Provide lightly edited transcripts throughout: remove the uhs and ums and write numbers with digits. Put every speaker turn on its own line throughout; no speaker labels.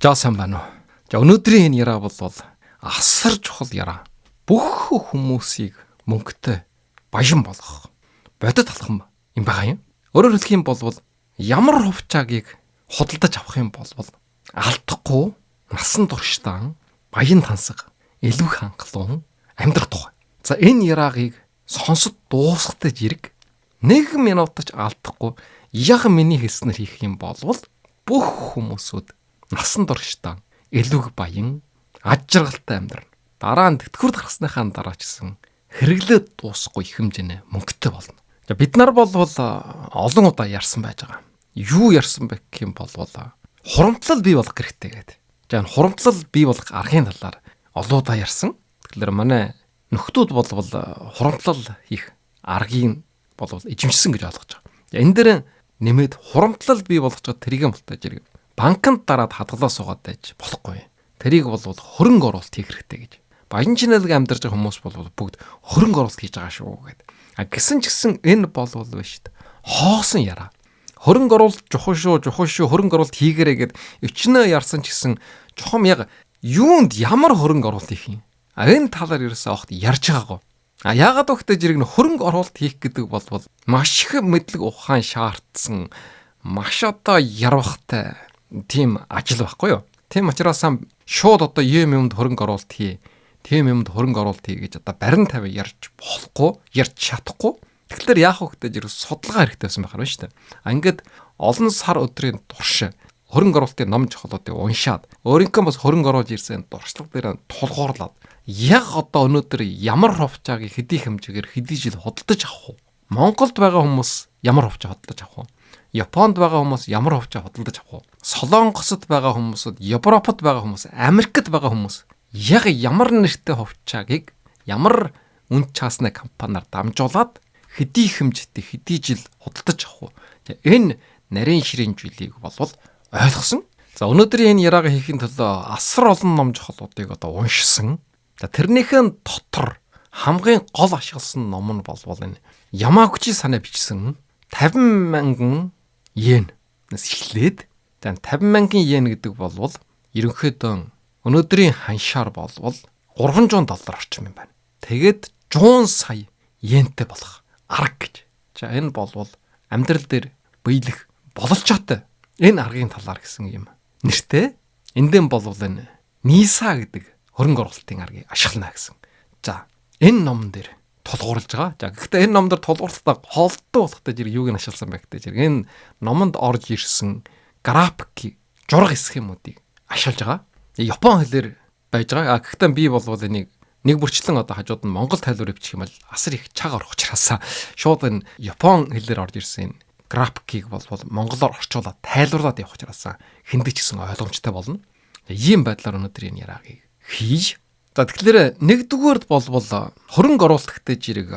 За сайн байна уу. За өнөөдрийн энэ яраа бол асар чухал яраа. Бүх хүмүүсийг мөнгөтэй баян болгох бодит алхам юм байгаа юм. Өөрөөр хэлэх юм бол ямар хувьчаагийг худалдаж авах юм бол алдахгүй насан туршдаа баян тансаг илүү хангалуун амьдрах тухай. За энэ яраагийг сонсод дуусгатай зэрэг 1 минутаж алдахгүй яг миний хэлснээр хийх юм бол бүх хүмүүсүүд насан туршдаа илүү баян аж жаргалтай амьдрна. Дараа нь тэтгэврд гарсныхаа дараа ч гэсэн хэрэглээд дуусахгүй их хэмжээний мөнгөтэй болно. За бид нар бол олон удаа ярьсан байж байгаа. Юу ярьсан бэ гэх юм бол хурамтлал бий болох хэрэгтэй гэдэг. За энэ хурамтлал бий болох аргын талаар олон удаа ярьсан. Тэгэхээр манай нөхдүүд бол хурамтлал хийх аргийг бол эзэмшсэн гэж ойлгож байгаа. За энэ дээр нэмээд хурамтлал бий болгож байгаа тэргийн болтой зэрэг банкнд дараад хадгалаа суугаад байж болохгүй. Тэрийг бол хөрөнгө оруулалт хийх хэрэгтэй гэж. Баян чинэлэг амьдарч байгаа хүмүүс бол бүгд хөрөнгө оруулалт хийж байгаа шүү гэдэг. Гэсэн ч гэсэн энэ бол биш шүү дээ. Хоосон яраа. Хөрөнгө оруулалт чухал шүү, хөрөнгө оруулалт хийгэрэй гэд өчнөө ярсан ч гэсэн чухам яг юунд ямар хөрөнгө оруулалт хийх юм. Энэ талаар ерөөсөө огт ярьж байгаагүй. Яагаад өгтөө зэрэг хөрөнгө оруулалт хийх гэдэг бол маш их мэдлэг ухаан шаардсан маш одоо ярвахтай тийм ажил байхгүй юу? Тийм учраас шууд одоо юмд хөрөнгө оруулалт хий. Тийм юмд хөрөнгө оруулалт хий гэж одоо барин тавь ярьж болохгүй, ярьж чадахгүй. Тэгэхээр яах вэ гэдэг зэрэг судалгаа хэрэгтэй байсан байх нь шүү дээ. Ингээд олон сар өдрийн турш хөрөнгө оруулалтын ном жохлуудыг уншаад өөрийнхөө бас хөрөнгө оруулж ирсэн дуршлаг дээр тулгуурлаад яг одоо өнөөдөр ямар хувьчааг хэдий хэмжээгээр хэдий жил худалдаж авах вэ? Монголд байгаа хүмүүс ямар хувьчаа худалдаж авах вэ? Японд байгаа хүмүүс ямар хувьчаа худалдаж авах вэ? Солонгосод байгаа хүмүүсд, Европод байгаа хүмүүс, Америкт байгаа хүмүүс яг ямар нэртэй хувьчаагийг ямар үн чаасны компаниар дамжуулаад хэдий хэмжээтэй хэдий жил худалдаж авах вэ? Энэ нарийн ширийн зүйлийг бол ойлгосон. За өнөөдрийн энэ яраагаа хийхин төлөө асар олон ном жохлуудыг одоо уншсан. За тэрнийхэн дотор хамгийн гол ашигласан ном нь бол энэ Ямагучи санаа бичсэн 50,000 йенээс эхлээд за 50,000 йен гэдэг бол ерөнхийдөө өнөөдрийн ханшаар бол $300 орчим юм байна. Тэгээд 100 сая йентэй болох арга гэж. За энэ бол амьдрал дээр биелэх бололцоотой энэ аргын талаар гэсэн юм нэртэй. Эндэн бол энэ ниса гэдэг хөрөнгө оруулалтын аргыг ашиглана гэсэн. За энэ номон дээр тулгуурлаж байгаа. За гэхдээ энэ номдор тулгуурлалтаа холддог болохтой зэрэг юуг нь ашигласан бэ гэдэг зэрэг энэ номонд орж ирсэн график жураг схемүүдийг ашиглаж байгаа. Япон хэлээр байж байгаа. Гэхдээ би бол энийг нэг бүрчлэн одоо хажууд нь монгол тайлбар бичих юм бол асар их чаг орох учраас шууд энэ Япон хэлээр орж ирсэн графикийг бол монголоор орчуулаад тайлбарлаад явах учраас хиндэг ч гэсэн ойлгомжтой болно. Ийм байдлаар өнөөдөр энэ яраагийг хийж. За тэгэхээр нэгдүгээрд бол хөрөнгө оруулалттай зэрэг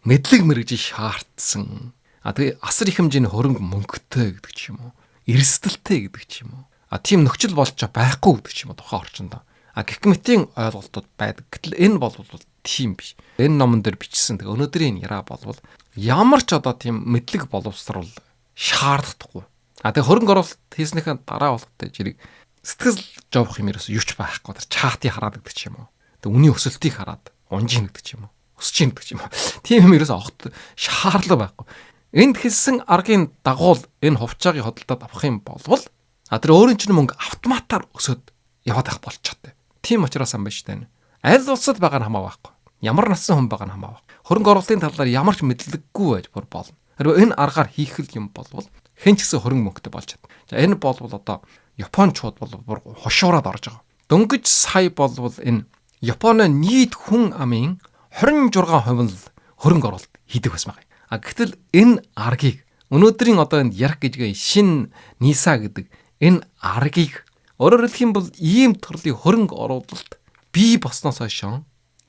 мэдлэг мэрэгжил шаардсан. Тэгээ асар их хэмжээний хөрөнгө мөнгөтэй гэдэг ч юм уу. Эрсдэлтэй гэдэг ч юм уу. Тийм нөхцөл болж байхгүй гэдэг ч юм уу тухайн орчинд. Гекметийн ойлголтууд байдаг. Гэтэл энэ бол тийм биш. Энэ номон дээр бичсэн. Тэгээ өнөөдрийн яраа бол ямар ч одоо тийм мэдлэг боловсрал шаарддаггүй. Тэгээ хөрөнгө оруулалт хийснийхээ дараа болохтой зэрэг сэтгэл жоох юм ерөөс юуч байхгүй. Чаатыг хараад гэдэг ч юм уу. Тэгээ үний өсөлтийг хараад унжин гэдэг ч юм уу. Өсөж гэдэг ч юм уу. Тийм юм ерөөс огт шаардлага байхгүй. Энд хэлсэн аргын дагуул энэ хувьчаагийг хөдөлтөд авах юм болвол тэр өөрийн чинь мөнгө автоматар өсөд яваад байх болчихтой. Тийм учраас юм байна шүү дээ. Аль улсад байгаа нь хамаа байхгүй. Ямар насны хүн байгаа нь хамаа байхгүй. Хөрөнгө оруулалтын талаар ямар ч мэдлэггүй байж болно. Харин энэ аргаар хийх юм болвол хэн ч гэсэн хөрөнгө мөнгөтэй болж чадна. За энэ бол одоо Япончууд бүр хошуураад орж байгаа. Дөнгөж сая бол энэ Японы нийт хүн амын 26% нь хөрөнгө оруулалт хийдэг байсан байна. Гэтэл энэ аргийг өнөөдрийн одоо энэ ярих гэж шин ниса гэдэг энэ аргийг өөрөөр хэлэх юм бол ийм төрлийн хөрөнгө оруулалт бий болсноос хойш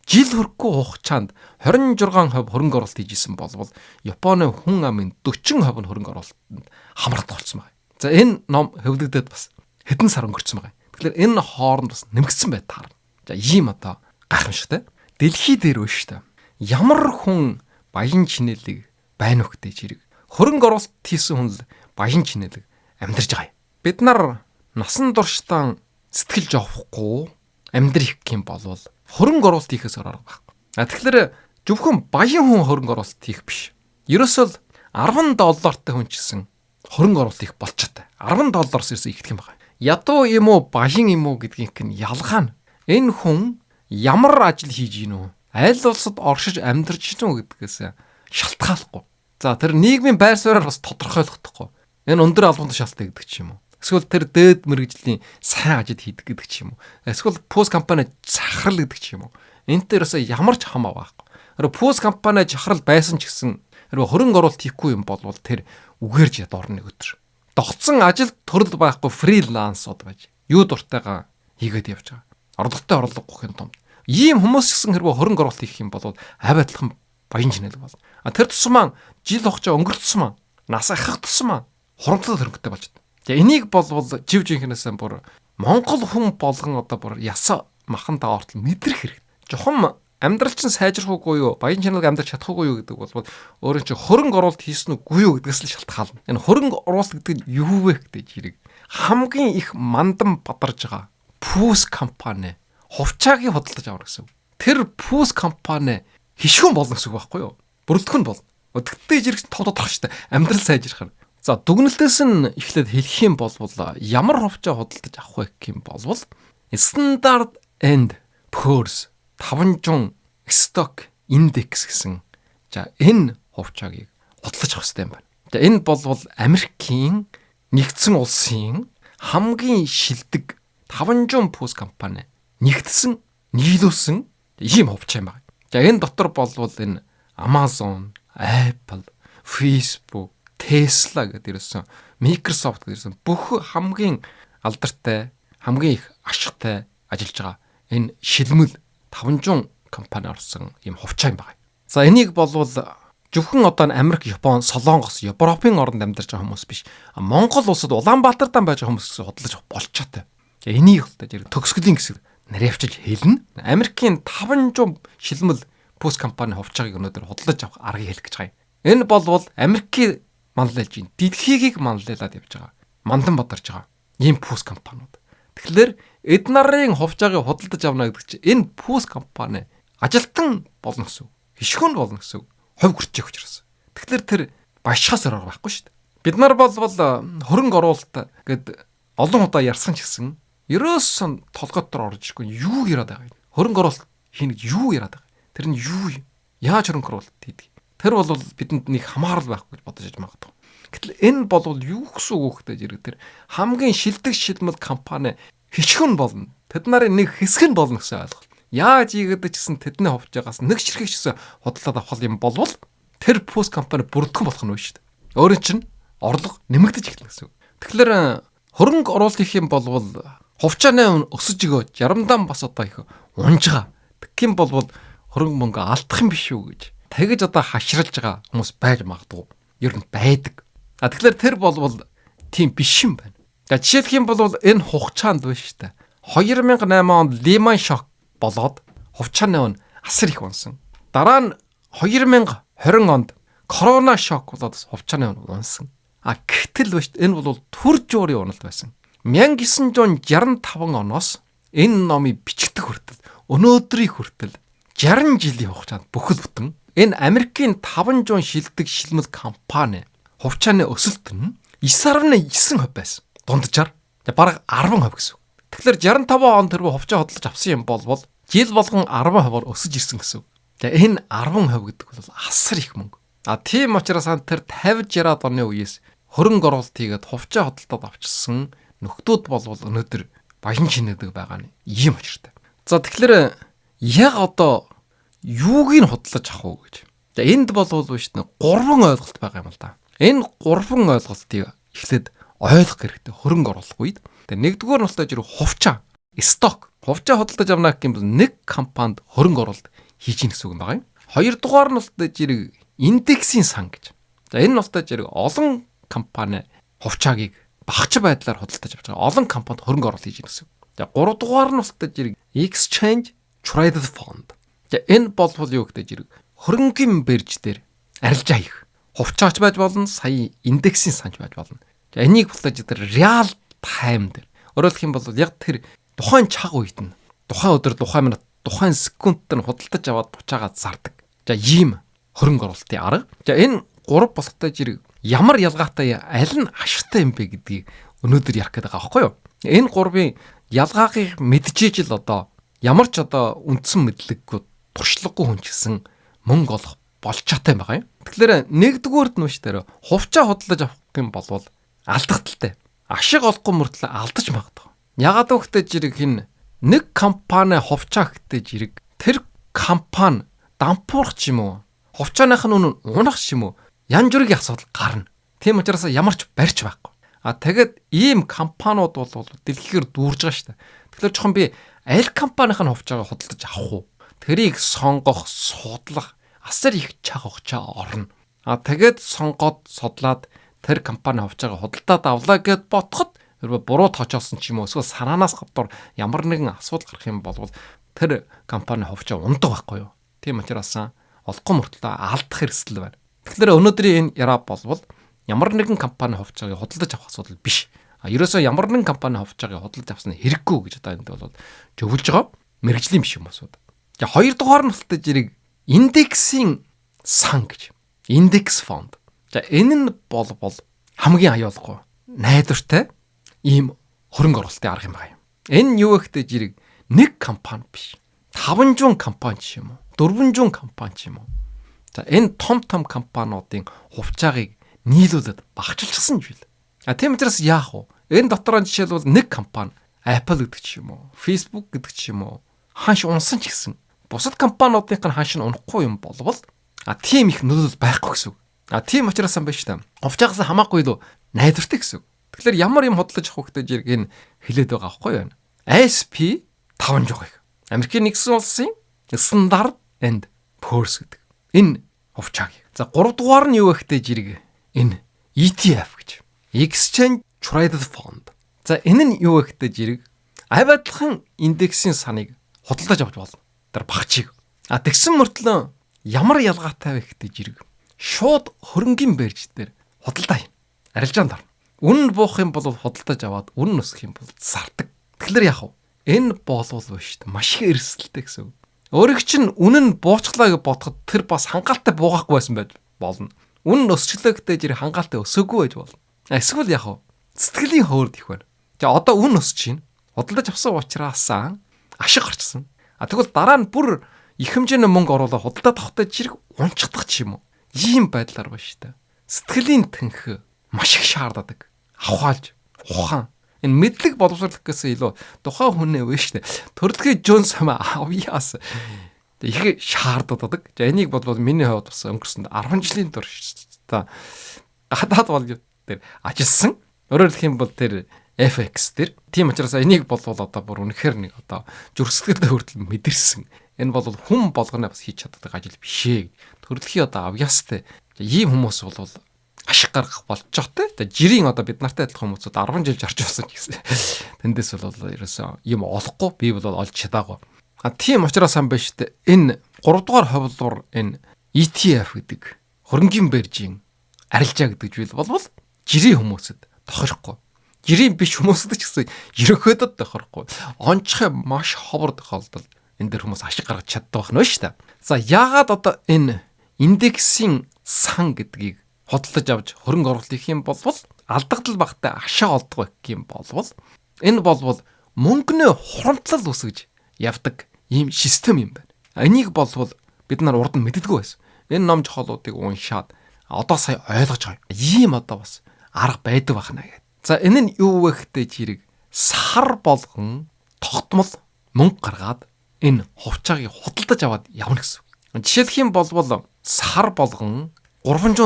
жил хүрэхгүй хугацаанд 26% хөрөнгө оруулалт хийжсэн бол Японы хүн амын 40% нь хөрөнгө оруулалтанд хамрагдах болсон байна. За энэ ном хөвлөгдөд бас хэдэн сар өнгөрцөн байна. Тэгэхээр энэ хооронд бас нэмэгдсэн бай таарна. За ийм одоо гайхамшигтай. Дэлхий дээр вэ шүү дээ. Ямар хүн баян чинэлэг байна вэ гэдэг чирэг. Хөрөнгө оруулалт хийсэн хүн л баян чинэлэг амьдарч байгаа юм. Бид нар насан туршдаа сэтгэл зовхгүй амьдрэх юм болвол хөрөнгө оруулалт хийхээс арга байхгүй. Тэгэхээр зөвхөн баян хүн хөрөнгө оруулалт хийх биш. Ерөөсөө $10 хүн ч гэсэн хөрөнгө оруулалт хийх болчихтой. $10 ерөөсөө ихтгэх юм байна. Ядуу юм уу, баян юм уу гэдгийнх нь ялгаа нь. Энэ хүн ямар ажил хийж гинөө? Аль улсад оршиж амьдарч гинөө гэдгээс шалтгааллахгүй. За тэр нийгмийн байр суурьаар бас тодорхойлогдохгүй. Энэ өндөр албанд шалтгаалдаг гэдэг ч юм уу. Эсвэл тэр дээд мэрэгжлийн сайн ажил хийдэг гэдэг ч юм уу. Эсвэл пүүс компани захирал гэдэг ч юм уу. Энд дээрээс ямар ч хамаа байхгүй. Пүүс компани захирал байсан ч гэсэн хөрөнгө оруулалт хийхгүй юм бол тэр үгээрж дорно нэг өдөр. Догцсон ажил төрөл байхгүй фрилансууд байж юу дуртайгаа хийгээд явж байгаа. Орлоготой орлогогүй юм том. Ийм хүмүүс гэсэн хэрвээ хөрөнгө оруулалт хийх юм бол аваадлах баян чинэл бол. Тэр тусмаа жил хугацаа өнгөрцсөн нас ахих тусмаа хурамтлал хөрөнгөтэй болж байна. За энийг болвол жив жинхнээс бүр Монгол хүн болгон одоо бүр ясаа махандаа ортол мэдрэх хэрэг. Жохон амьдрал чинь сайжрахгүй юу, баян чанарыг амьдрах чадахгүй юу гэдэг бол өөрөө чи хөрөнгө оруулалт хийсэн үгүй юу гэдгээс л шалтгаална. Энэ хөрөнгө оруулалт гэдэг нь юу вэ гэдэг жирийг хамгийн их мандан бадарж байгаа пүүс компани хувьчаагийг худалдаж авах гэсэн. Тэр пүүс компани хишгэн болно гэсэн үг байхгүй юу? Бүрэлдэхүүн болно. Тэгтээ жиргс тодорхой штэ амьдрал сайжрах нь. За дүгнэлтээс нь эхлээд хэлэх юм бол ямар хувьчаа худалдаж авах вэ гэх юм бол Standard and Poor's 500 stock index гэсэн. За энэ хувьчаагийг худалдаж авах хэрэгтэй юм байна. За энэ бол Америкийн нэгдсэн улсын хамгийн шилдэг 500 пүүс компани нэгдсэн нийлүүлсэн ийм хувьчаа юм байна. За энэ дотор болвол энэ Amazon, Apple, Facebook, Tesla гэдэг ирсэн, Microsoft гэдэг ирсэн бүх хамгийн алдартай, хамгийн их ашигтай ажиллаж байгаа энэ шилмэл 500 компани орсон ийм хувьчаа юм байна. За энийг болвол зөвхөн одоо Америк, Япон, Солонгос, Европын оронд амьдарч байгаа хүмүүс биш. Монгол улсад Улаанбаатардан байж байгаа хүмүүс худалдаж болчихотой. Энийг л дээр төгсгөлийн хэсэг наривчилж хэлнэ. Америкийн 500 шилмэл пүүс компани хувьчааг өнөөдөр худалдаж авах аргыг хэлэх гэж байгаа юм. Энэ болвол Америкийн манлайлж ин дэлхийг манлайлаад явж байгаа. Мандан бадарч байгаа ийм пүүс компаниуд. Тэгэхээр эд нарын хувьчаагийг худалдаж авна гэдэг чинь энэ пүүс компани ажилтан болно гэсэн. Хишгүүн болно гэсэн. Хувь хүрчих учраас. Тэгэхээр тэр башхаас орох байхгүй шүү дээ. Бид нар болвол хөрөнгө оруулалт гэд олон удаа ярьсан ч гэсэн ерөөсөн толгойд дор орж ирэхгүй юу яриад байгаа юм. Хөрөнгө оруулалт хийнэ юу яриад байгаа. Тэр нь юу юм? Яаж хөрөнгө оруулалт хийдэг? Тэр бол бидэнд нэг хамаарал байхгүй гэж бодож магадгүй. Гэтэл энэ бол юу гэсэн үг вэ гэдэг тэр хамгийн шилдэг шилмэл компани хичгэн болно. Тэд нарын нэг хэсэг нь болно гэсэн ойлголт. Яаж ийгэдэг гэсэн тэдний хувьчаагаас нэг ширхэг гэсэн худалдаад авах юм болвол тэр пүүс компани бүрдхэн болох нь вэ шүү дээ. Өөрийн чинь орлого нэмэгдэж эхэлнэ гэсэн үг. Тэгэхээр хөрөнгө оруулалт хийх юм болвол хувьчааны өсөж өгөө жарамдан бас одоо их унжгаа. Тэгэх юм болвол хөрөнгө мөнгө алдах юм биш үү гэж тэгэж одоо хашралж байгаа хүмүүс байж магадгүй. Ер нь байдаг. Тэгэхээр тэр болвол тийм биш юм байна. За жишээлх юм бол энэ хугацаанд байна шүү дээ. 2008 онд Lehman Shock болоод хувьчааны өн асар их унсан. Дараа нь 2020 онд Corona Shock болоод хувьчааны өн унсан. Гэтэл байна шүү дээ. Энэ бол төр жуурын уналт байсан. 1965 оноос энэ номыг бичигдэх хүртэл өнөөдрийн хүртэл 60 жилийн хугацаанд бүхэл бүтэн энэ Америкийн 500 шилдэг шилмэл компани хувьчааны өсөлт нь 9.9% байсан. Дунджаар бараг 10% гэсэн. Тэгэхээр 65 он тэрбээ хувьчаа хөдөлж авсан юм бол жил болгон 10%-аар өсөж ирсэн гэсэн. Тэгээ энэ 10% гэдэг бол асар их мөнгө. Тийм учраас тэр 50-60 оны үеэс хөрөнгө оруулалт хийгээд хувьчаа хөдөлтөд авчирсан нөхдүүд болвол өнөөдөр баян чинэдэг байгаа нь ийм учиртай. За тэгэхээр яг одоо юуг нь худалдаж авах вэ гэж. За энд болвол биш нэ 3 ойлголт байгаа юм л да. Энэ 3 ойлголтыг эхлээд ойлгох хэрэгтэй хөрөнгө оруулах үед. Тэгээ нэгдүгээр нь болохоор жирүү хувьчаа, сток. Хувьчаа худалдаж авна гэх юм бол нэг компанид хөрөнгө оруулалт хийж ийн гэсэн үг юм байна. Хоёрдугаар нь болохоор жирүү индексийн сан гэж. За энэ нь болохоор жирүү олон компани хувьчаагийг багц байдлаар худалдаж авч байгаа. Олон компанид хөрөнгө оруулалт хийж ийн гэсэн. За гуравдугаар нь болохоор жирүү exchange traded fund. За энэ болвол юу гэдэг жирүү хөрөнгөний бирж дээр арилжаа хийх. Хувьчаач байж болно, сая индексийн санч байж болно. За энийг болохоор жир реал тайм дээр. Өөрөөр хэлэх юм бол яг тэр тухайн цаг үед нь тухайн өдөр, тухайн минут, тухайн секундт нь худалдаж аваад буцаагаад зардаг. За ийм хөрөнгө оруулалтын арга. За энэ 3 болохтой зэрэг ямар ялгаатай аль нь ашигтай юм бэ гэдгийг өнөөдөр ярих гэдэг байгаа байхгүй юу? Энэ 3-ын ялгааг мэдчихэж л одоо ямар ч одоо үндсэн мэдлэггүй туршлагагүй хүн ч гэсэн мөнгө олох болж чадтай байгаа юм. Тэгэхээр нэгдүгüүрд нь шүү дээ. Хувьчаа худалдаж авах юм бол алдагдaltaй. Ашиг олохгүй мөртлөө алдаж магадгүй. Ягаад гэвэл жирэг хин нэг компани хувьчаа гэхтэй жирэг тэр компани дампуурах ч юм уу, хувьчааных нь унах ч юм уу, янз бүрийн асуудал гарна. Тийм учраас ямар ч барьж байхгүй. Тэгээд ийм компаниуд бол дэлхийгээр дүүрж байгаа шүү дээ. Тэгэхээр жоохон би аль компанийн хувьчаагаа худалдаж авах уу? Тэрийг сонгох, судлах асар их чаг хугацаа орно. Тэгээд сонгоод судлаад тэр компани хувьчаагаа худалдаад авлаа гэд ботход буруу тоочоосон ч юм уу эсвэл санаанаас гадуур ямар нэгэн асуудал гарах юм бол тэр компани хувьчаа ундаг байхгүй юу? Тийм учраас олохгүй мөртлөө алдах хэрэгсэл байна. Тэгэхээр өнөөдрийн энэ яраа болвол ямар нэгэн компани хувьчаагаа худалдаж авах асуудал биш. Ерөөсөө ямар нэгэн компани хувьчаагаа худалдаж авсан нь хэрэггүй гэж одоо энд бол зөвлөж байгаа мэрэгжлийн биш юм асууд. За хоёрдугаар нь болтой жирэг индексийн сан гэж. Индекс фонд. За энэ нь бол хамгийн аюулгүй найдвартай ийм хөрөнгө оруулалтын арга юм байна. Энэ нь юу гэхтэй жирэг нэг компани биш. 500 компани ч юм уу, 400 компани ч юм уу. За энэ том компаниудын хувьчаагийг нийлүүлээд багчилчихсан юм. Тийм учраас яах вэ? Энэ дотор жишээлбэл нэг компани Apple гэдэг ч юм уу, Facebook гэдэг ч юм уу ханш унсан ч гэсэн бусад компаниудын ханш нь унахгүй юм болвол тийм их нөлөөлөл байхгүй гэсэн үг. Тийм учраас юм байна шүү дээ. Хувьчаагаас хамаагүй л найдвартай гэсэн үг. Тэгэхээр ямар юм худалдаж авах хэрэгтэй жирэг энэ хэлээд байгаа аахгүй юу? ASP 500 их. Америкийн нэгдсэн улсын Standard and Poor's гэдэг. Энэ хувьчааг. За 3 дугаар нь юу гэхтэй жирэг энэ ETF гэж. Exchange Traded Fund. За энэ нь юу гэхтэй жирэг авиадлахын индексийн саныг худалдаж авч болно. Тэр багчийг. Тэгсэн мөртлөө ямар ялгаатай вэ гэхтэй жирэг шууд хөрөнгөний барьж дээр худалдаа юм. Арилжаанд орно. Үнэн буух юм бол худалдаж аваад үнэн өсөх юм бол зардаг. Тэгэхээр яах вэ? Энэ болвол биш үү? Маш их эрсдэлтэй гэсэн үг. Өөрөг чинь үнэн буучглаа гэж бодоход тэр бас хангалттай буугаахгүй байсан байж болно. Үнэн өсчлөө гэдэг жир хангалттай өсөөгүй байж болно. Эсвэл яах вэ? Сэтгэлийн хөөрд их байна. За одоо үнэн өсөж чинь худалдаж авсан учраас ашиг гарчсан. Тэгвэл дараа нь бүр их хэмжээний мөнгө оруулаад худалдаад авахтай жирэг унцдах ч юм уу. Ийм байдлаар байна шүү дээ. Сэтгэлийн тэнх маш их шаарддаг. Авахалж, ухаан. Энэ мэдлэг боловсруулах гэсэн илүү тухайн хүнээ вэ шүү дээ. Төрөлхий Джонс хамаа авьяас. Их шаарддаг. За энийг бол миний хувьд бас өнгөрсөн 10 жилийн турш та гадаад бол дээр ажилласан. Өөрөөр хэлэх юм бол тэр FX дээр. Тийм учраас энийг бол одоо бүр үнэхээр нэг одоо зөрсгөлтэй хүртэл мэдэрсэн. Энэ бол хүн болгоно бас хийж чаддаг ажил биш ээ. Төрөлхий одоо авьяастай. Ийм хүмүүс бол ашиг гаргах болж байгаа те. Жирийн одоо бид нартай адилхан хүмүүсүүд 10 жил жарч болсон гэсэн. Тэндээс бол ерөөсөө юм олохгүй би бол олж чадаагүй. Тийм учраас ам байна шүү дээ. Энэ 3 дугаар ховлуур энэ ETF гэдэг хөрөнгөний барьжийн арилжаа гэдэг зүйл бол жирийн хүмүүсэд тохирохгүй. Жирийн биш хүмүүсэд ч гэсэн ерөнхийдөө тохирохгүй. Онцгой маш ховор тохиолдолд энэ дэр хүмүүс ашиг гаргаж чаддаг байх нь шүү дээ. За яагаад одоо энэ индексийн сан гэдгийг худалдаж авч хөрөнгө оруулалт хийх юм бол алдагдал багтай ашиг олдог гэх юм болвол энэ болвол мөнгөний хурамтлал үсгэж явдаг ийм систем юм байна. Энийг болвол бид нар урд нь мэддэггүй байсан. Энэ ном жохолуудыг уншаад одоо сая ойлгож байгаа. Ийм одоо бас арга байдаг байна гэдэг. За энэ нь юу вэ гэхтэй жирэг сар болгон тогтмол мөнгө гаргаад энэ хувьчаагийг худалдаж аваад явна гэсэн. Жишээлх юм болвол сар болгон $300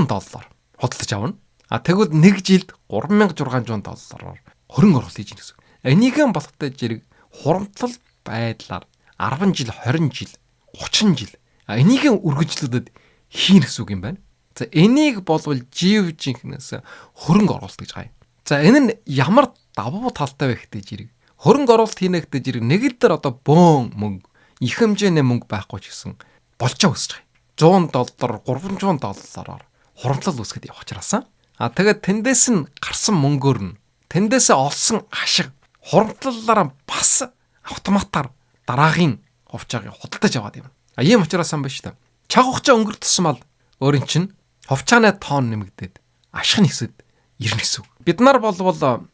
худалдаж авна. Тэгвэл нэг жилд $3600 хөрөнгө оруулалт хийж гэнэ гэсэн. Энийхэн болохтой жирэг хурамтлал байдлаар 10 жил, 20 жил, 30 жил энийхэн үргэлжлүүлээд хийн гэсэн үг юм байна. За энийг болвол жив жинхнээс хөрөнгө оруулалт гэж байгаа юм. За энэ нь ямар давуу талтай вэ гэхтэй жирэг хөрөнгө оруулалт хийнэ гэхтэй жирэг нэг л дээр одоо бөөн мөнгө их хэмжээний мөнгө байхгүй ч гэсэн болчоо өсөж байгаа. $100, $300 хурамтлал үүсгэхэд явах чараасан. Тэгээд тэндээс нь гарсан мөнгөөр нь тэндээсээ олсон ашиг хурамтлалаараа бас автоматар дараагийн хувьчааг худалдаж аваад юм. Ийм учраас сан биш та. Чаг хугацаа өнгөрөх тусмал өөрийн чинь хувьчааны тоон нэмэгдээд ашиг нисэд ирнэ гэсэн. Бид нар болвол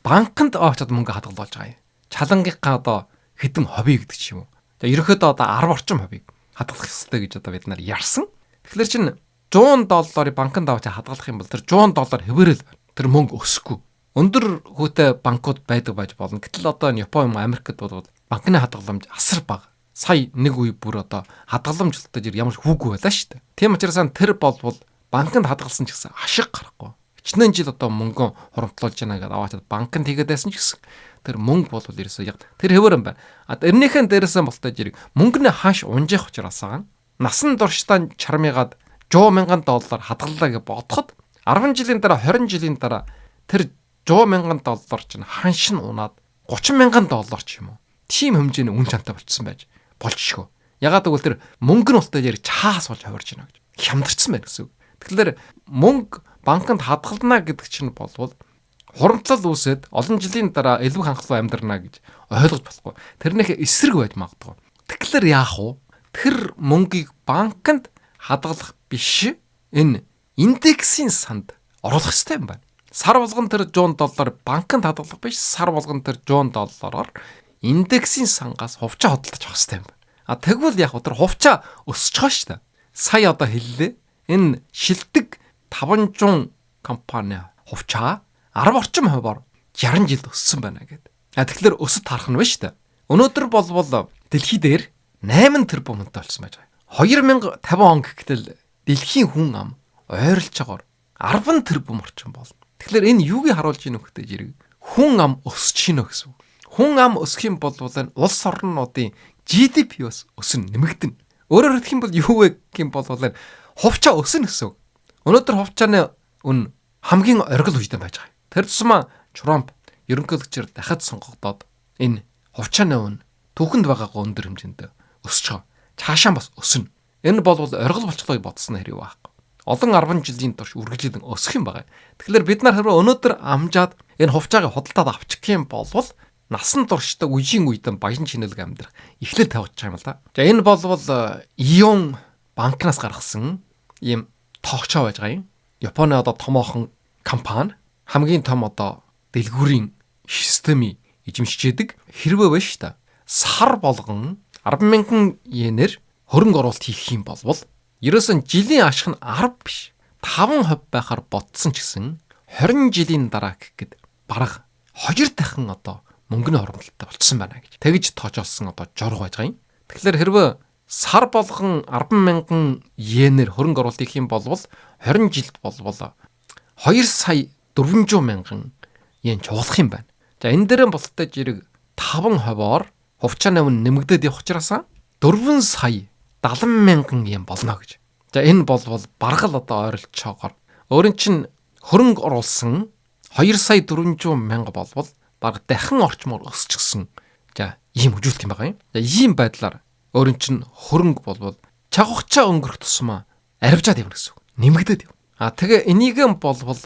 банкнд очиод мөнгө хадгалж байгаа юм. Чалангийнхаа одоо хэдэн хобби гэдэг ч юм уу. За ерөнхийдөө одоо 10 орчим хоббиг хадгалах ёстой гэж одоо бид нар ярьсан. Тэгэхээр чинь $100 банкнд авч хадгалах юм бол тэр $100 хэвээрэл тэр мөнгө өсөхгүй. Өндөр хүүтэй банкуд байдаг байж болно. Гэтэл одоо энэ Япон юм Америкт бол банкны хадгаламж асар бага. Сая нэг үе бүр одоо хадгаламжлалтад ямар ч хүүгүй байлаа шүү дээ. Тийм учраас тэр болвол банкнд хадгалсан ч гэсэн ашиг гарахгүй. Хичнээн жил одоо мөнгө хуримтлуулж байна гэдэг аваад банкнд хийгээд байсан ч гэсэн тэр мөнгө болвол ерөөсөө яг тэр хэвээр юм байна. Эрнийхэн дээрээсээ болтой жирийг мөнгөний хааш унжих учраас байгаа. Насан туршдаа чармыгаад $100,000 хадгаллаа гэж бодоход 10 жилийн дараа 20 жилийн дараа тэр $100,000 чинь ханш нь унаад $30,000 ч юм уу. Тийм хэмжээний үн чантай болчихсон байж болчихшгүй. Ягаад гэвэл тэр мөнгө нь болтой жирийг чаас болж хувирж байна гэж хямдарсан байна гэсэн үг. Тэгэхээр мөнгө банкнд хадгална гэдэг чинь болвол хуримтлал үүсээд олон жилийн дараа илүү ханхлуу амьдрна гэж ойлгож болохгүй. Тэрнийхээ эсрэг байж магадгүй. Тэгэхээр яах вэ? Тэр мөнгийг банкнд хадгалах биш энэ индексийн санд оруулах хэрэгтэй юм байна. Сар болгон тэр $100 банкнд хадгалах биш, сар болгон тэр $100-оор индексийн сангаас хувьчаа хөдөлж авах хэрэгтэй юм байна. Тэгвэл яг тэр хувьчаа өсөж байгаа шүү дээ. Сая одоо хэллээ. Энэ шилдэг 500 компани хувьчаа 10 орчим хувиар 60 жилд өссөн байна гэдэг. Тэгэхээр өсөд тарах нь байна шүү дээ. Өнөөдөр болвол дэлхий дээр 8 тэрбум хүнтэй болсон байж байгаа. 2050 он гэхдээ дэлхийн хүн ам ойролж байгаагаар 10 тэрбум орчим болно. Тэгэхээр энэ юуг харуулж ийн нөхдөж ирэг хүн ам өсөж гинэ гэсэн. Хүн ам өсөх юм бол энэ улс орнуудын GDP бас өснө нэмэгдэнэ. Өөрөөр хэлэх юм бол юу вэ гэх юм бол хувьчаа өснө гэсэн. Өнөөдөр хувьчааны үн хамгийн оргил үедэн байж байгаа. Тэр тусмаа Трамп ерөнхийлөгчөөр дахиад сонгогдоод энэ хувьчааны үн түүхэнд байгаагаа өндөр хэмжээнд өсөж байгаа. Цаашаа бас өснө. Энэ бол оргил болчихлоо бодсон хэрэг байхгүй. Олон 10 жилийн турш үргэлжлэн өсөх юм байна. Тэгэхээр бид нар хэрвээ өнөөдөр амжаад энэ хувьчаагаа худалдаад авчих юм бол насан туршдаа үеийн үедэн баян чинэлэг амьдрах эхлэл тавьчих юм л да. За энэ болвол Ион банкнаас гаргасан ийм тоогчоо байж байгаа юм. Японы одоо томоохон компани хамгийн том одоо дэлгүүрийн системийг эзэмшижээдэг хэрвээ байна шүү дээ. Сар болгон 10,000 йенээр хөрөнгө оруулалт хийх юм болвол ерөөсөн жилийн ашиг нь 10 биш 5% байхаар бодсон ч гэсэн 20 жилийн дараа гэхэд бараг 2 дахин одоо мөнгөний хоромтолтой болчихсон байна гэж тэгж тоожолсон одоо жорго байж байгаа юм. Тэгэхээр хэрвээ сар болгон 10,000 йенээр хөрөнгө оруулалт хийх юм болвол 20 жилд болвол 2,400,000 йен чуулах юм байна. За энэ дээрэн болтой жирэг 5%-оор хувьчааны үн нэмэгдээд явах учраас 4,70,000 йен болно гэж. За энэ болвол бараг л одоо ойролцоогоор өөрийн чинь хөрөнгө оруулсан 2,400,000 болвол бараг дахин орчмоор өсчихсөн. За ийм үжилт юм байгаа юм. За ийм байдлаар өөрийн чинь хөрөнгө болвол чаг хугацаа өнгөрөх тусмаа арвжаад явна гэсэн үг. Нэмэгдээд яв. Тэгээ энийг болвол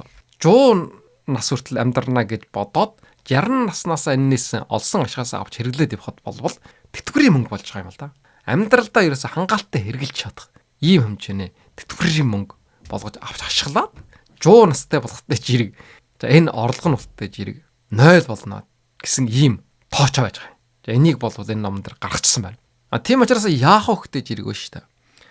100 нас хүртэл амьдрна гэж бодоод 60 наснаасаа энэс олсон ашигаас авч хэрэглээд явхад болвол тэтгэврийн мөнгө болж байгаа юм л да. Амьдралдаа ерөөсө хангалттай хэрэгжилж чадах ийм хэмжээний тэтгэврийн мөнгө болгож авч ашиглаад 100 настай болохтой жирэг. За энэ орлого нь болтой жирэг 0 болно гэсэн ийм тоочоо байж байгаа. За энийг болвол энэ номон дээр гаргачихсан байна. Тийм учраас яах вэ гэдэг жирэг байна шүү дээ.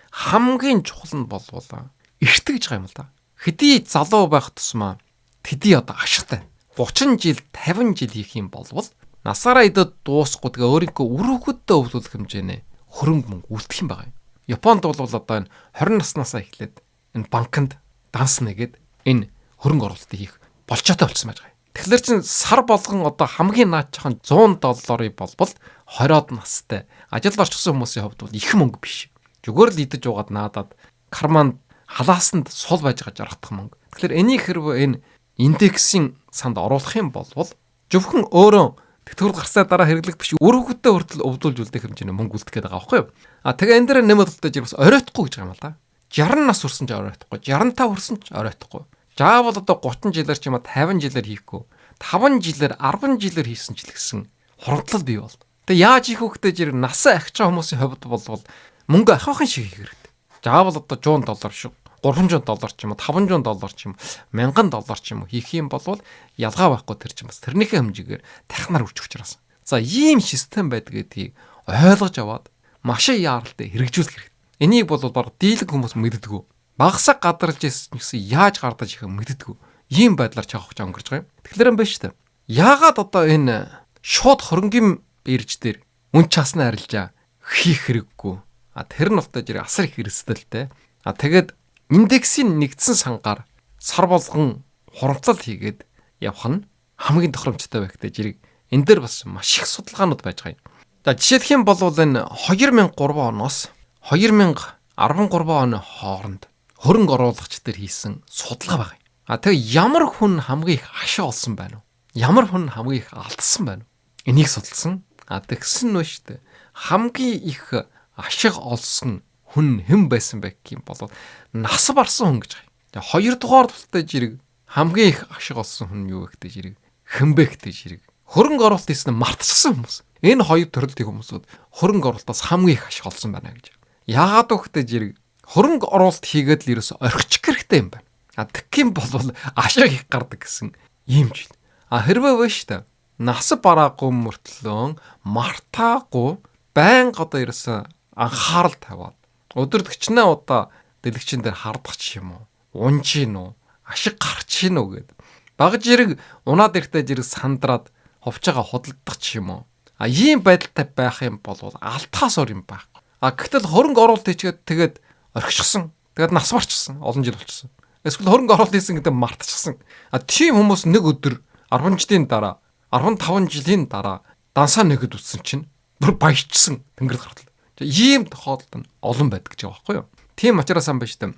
Хамгийн чухал нь болвол эртэ гэж байгаа юм л да. Хэдий залуу байх тусмаа тэдий одоо ашигтай 30 жил 50 жил хийх юм болвол насаараа идэд дуусахгүй тэгээ өөрийнхөө үр хөвгөддөө өвлүүлэх хэмжээний хөрөнгө мөнгө үлдэх юм байна. Японд бол одоо энэ 20 наснаасаа эхлээд энэ банкнд данс нэгээд энэ хөрөнгө оруулалтыг хийх болчоотой болсон байж байгаа. Тэгэхээр чин сар болгон одоо хамгийн наачхан $100 болбол 20-од настай ажил орчихсон хүмүүсийн хувьд бол их мөнгө биш. Зүгээр л идэж уугаад наадаад карманд халаасанд сул байж байгаа жаргах мөнгө. Тэгэхээр энийг хэрвээ энэ индексийн санд оруулах юм бол зөвхөн өөрөө тэтгэвэр гарсаа дараа хэрэглэх биш үр хөвгөдтэй хүртэл өвдүүлж үлдэх хэмжээний мөнгө үлдэх гээд байгаа байхгүй юу? Тэгээ энэ дээр нэмэлт төлтөж бас оройтхгүй гэж байгаа юм л да. 60 нас хүрсэн ч оройтхгүй, 65 хүрсэн ч оройтхгүй. Заавал одоо 30 жилээр ч юм уу 50 жилээр хийхгүй. 5 жилээр 10 жилээр хийсэн ч л гэсэн хуримтлал бий бол Тэгээ яаж их хөхтэй зэрэг насаа ахиж байгаа хүмүүсийн хувьд болвол мөнгө ахихын шиг хийх хэрэгтэй. Заавал одоо $100 шиг $300 ч юм уу $500 ч юм $1000 ч юм уу хийх юм бол ялгаа байхгүй тэр чинь бас тэрнийхээ хэмжээгээр дахнаар үржих учраас. За ийм систем байдаг гэдгийг ойлгож аваад машин яаралтай хэрэгжүүлэх хэрэгтэй. Энийг бол баг дийлэг хүмүүс мэддэггүй. Багасаа гадарлаж ирсэн гэсэн яаж гардаж ихэ мэддэггүй. Ийм байдлаар чавхаж өнгөрч байгаа юм. Тэгэхээр юм байна шүү дээ. Яагаад одоо энэ шууд хоронгийн бирж дээр үн часнаа арилжаа хийх хэрэггүй. Тэр нь болтой зэрэг асар их эрсдэлтэй. Тэгээд индексийн нэгдсэн сангаар сар болгон хурамцал хийгээд явах нь хамгийн тохиромжтой байх гэдэг зэрэг энэ дээр бас маш их судалгаанууд байж байгаа юм. За жишээлх юм бол энэ 2003 оноос 2013 оны хооронд хөрөнгө оруулагч нар хийсэн судалгаа байна. Тэгээ ямар хүн хамгийн их ашиг олсон байна вэ? Ямар хүн хамгийн их алдсан байна вэ? Энийг судалсан. Тэгсэн нь шүү дээ. Хамгийн их ашиг олсон хүн хэн байсан бэ гэх юм бол нас барсан хүн гэж байна. Тэгээ хоёрдугаар тултай жирэг хамгийн их ашиг олсон хүн юу вэ гэдэг жирэг хэн бэ гэдэг жирэг хөрөнгө оруулалт хийсэн мартчихсан хүмүүс. Энэ хоёр төрлийн хүмүүсүүд хөрөнгө оруулалтаас хамгийн их ашиг олсон байна гэж. Яагаад вэ гэдэг жирэг хөрөнгө оруулалт хийгээд л ерөөсө орхичих хэрэгтэй юм байна. Тэгэх юм бол ашиг их гардаг гэсэн юм ч юм. Хэрвээ вэ шүү дээ. Нас бараагүй мөртлөө мартаагүй байнга одоо ерөөсө анхаарал тавиад өдөрт 40 удаа дэлгэцэн дээр хардах ч юм уу унж гин үү ашиг гарч гин үү гэд баг жирэг унаад ирэхтэй жирэг сандраад ховчоогоо худалдах ч юм уу ийм байдалтай байх юм бол алтхаас өөр юм байхгүй. Гэтэл хөрөнгө оруулалт хийгээд тэгээд орхичихсан. Тэгээд нас барчихсан. Олон жил болчихсон. Эсвэл хөрөнгө оруулалт хийсэн гэдэг мартчихсан. Тийм хүмүүс нэг өдөр 10 жилийн дараа 15 жилийн дараа дансаа нэгэд үтсэн чинь бүр баяжчихсан тэнгэр гартал. Ийм тохиолдол нь олон байдаг гэж байгаа байхгүй юу? Тийм учраас ам байж таа.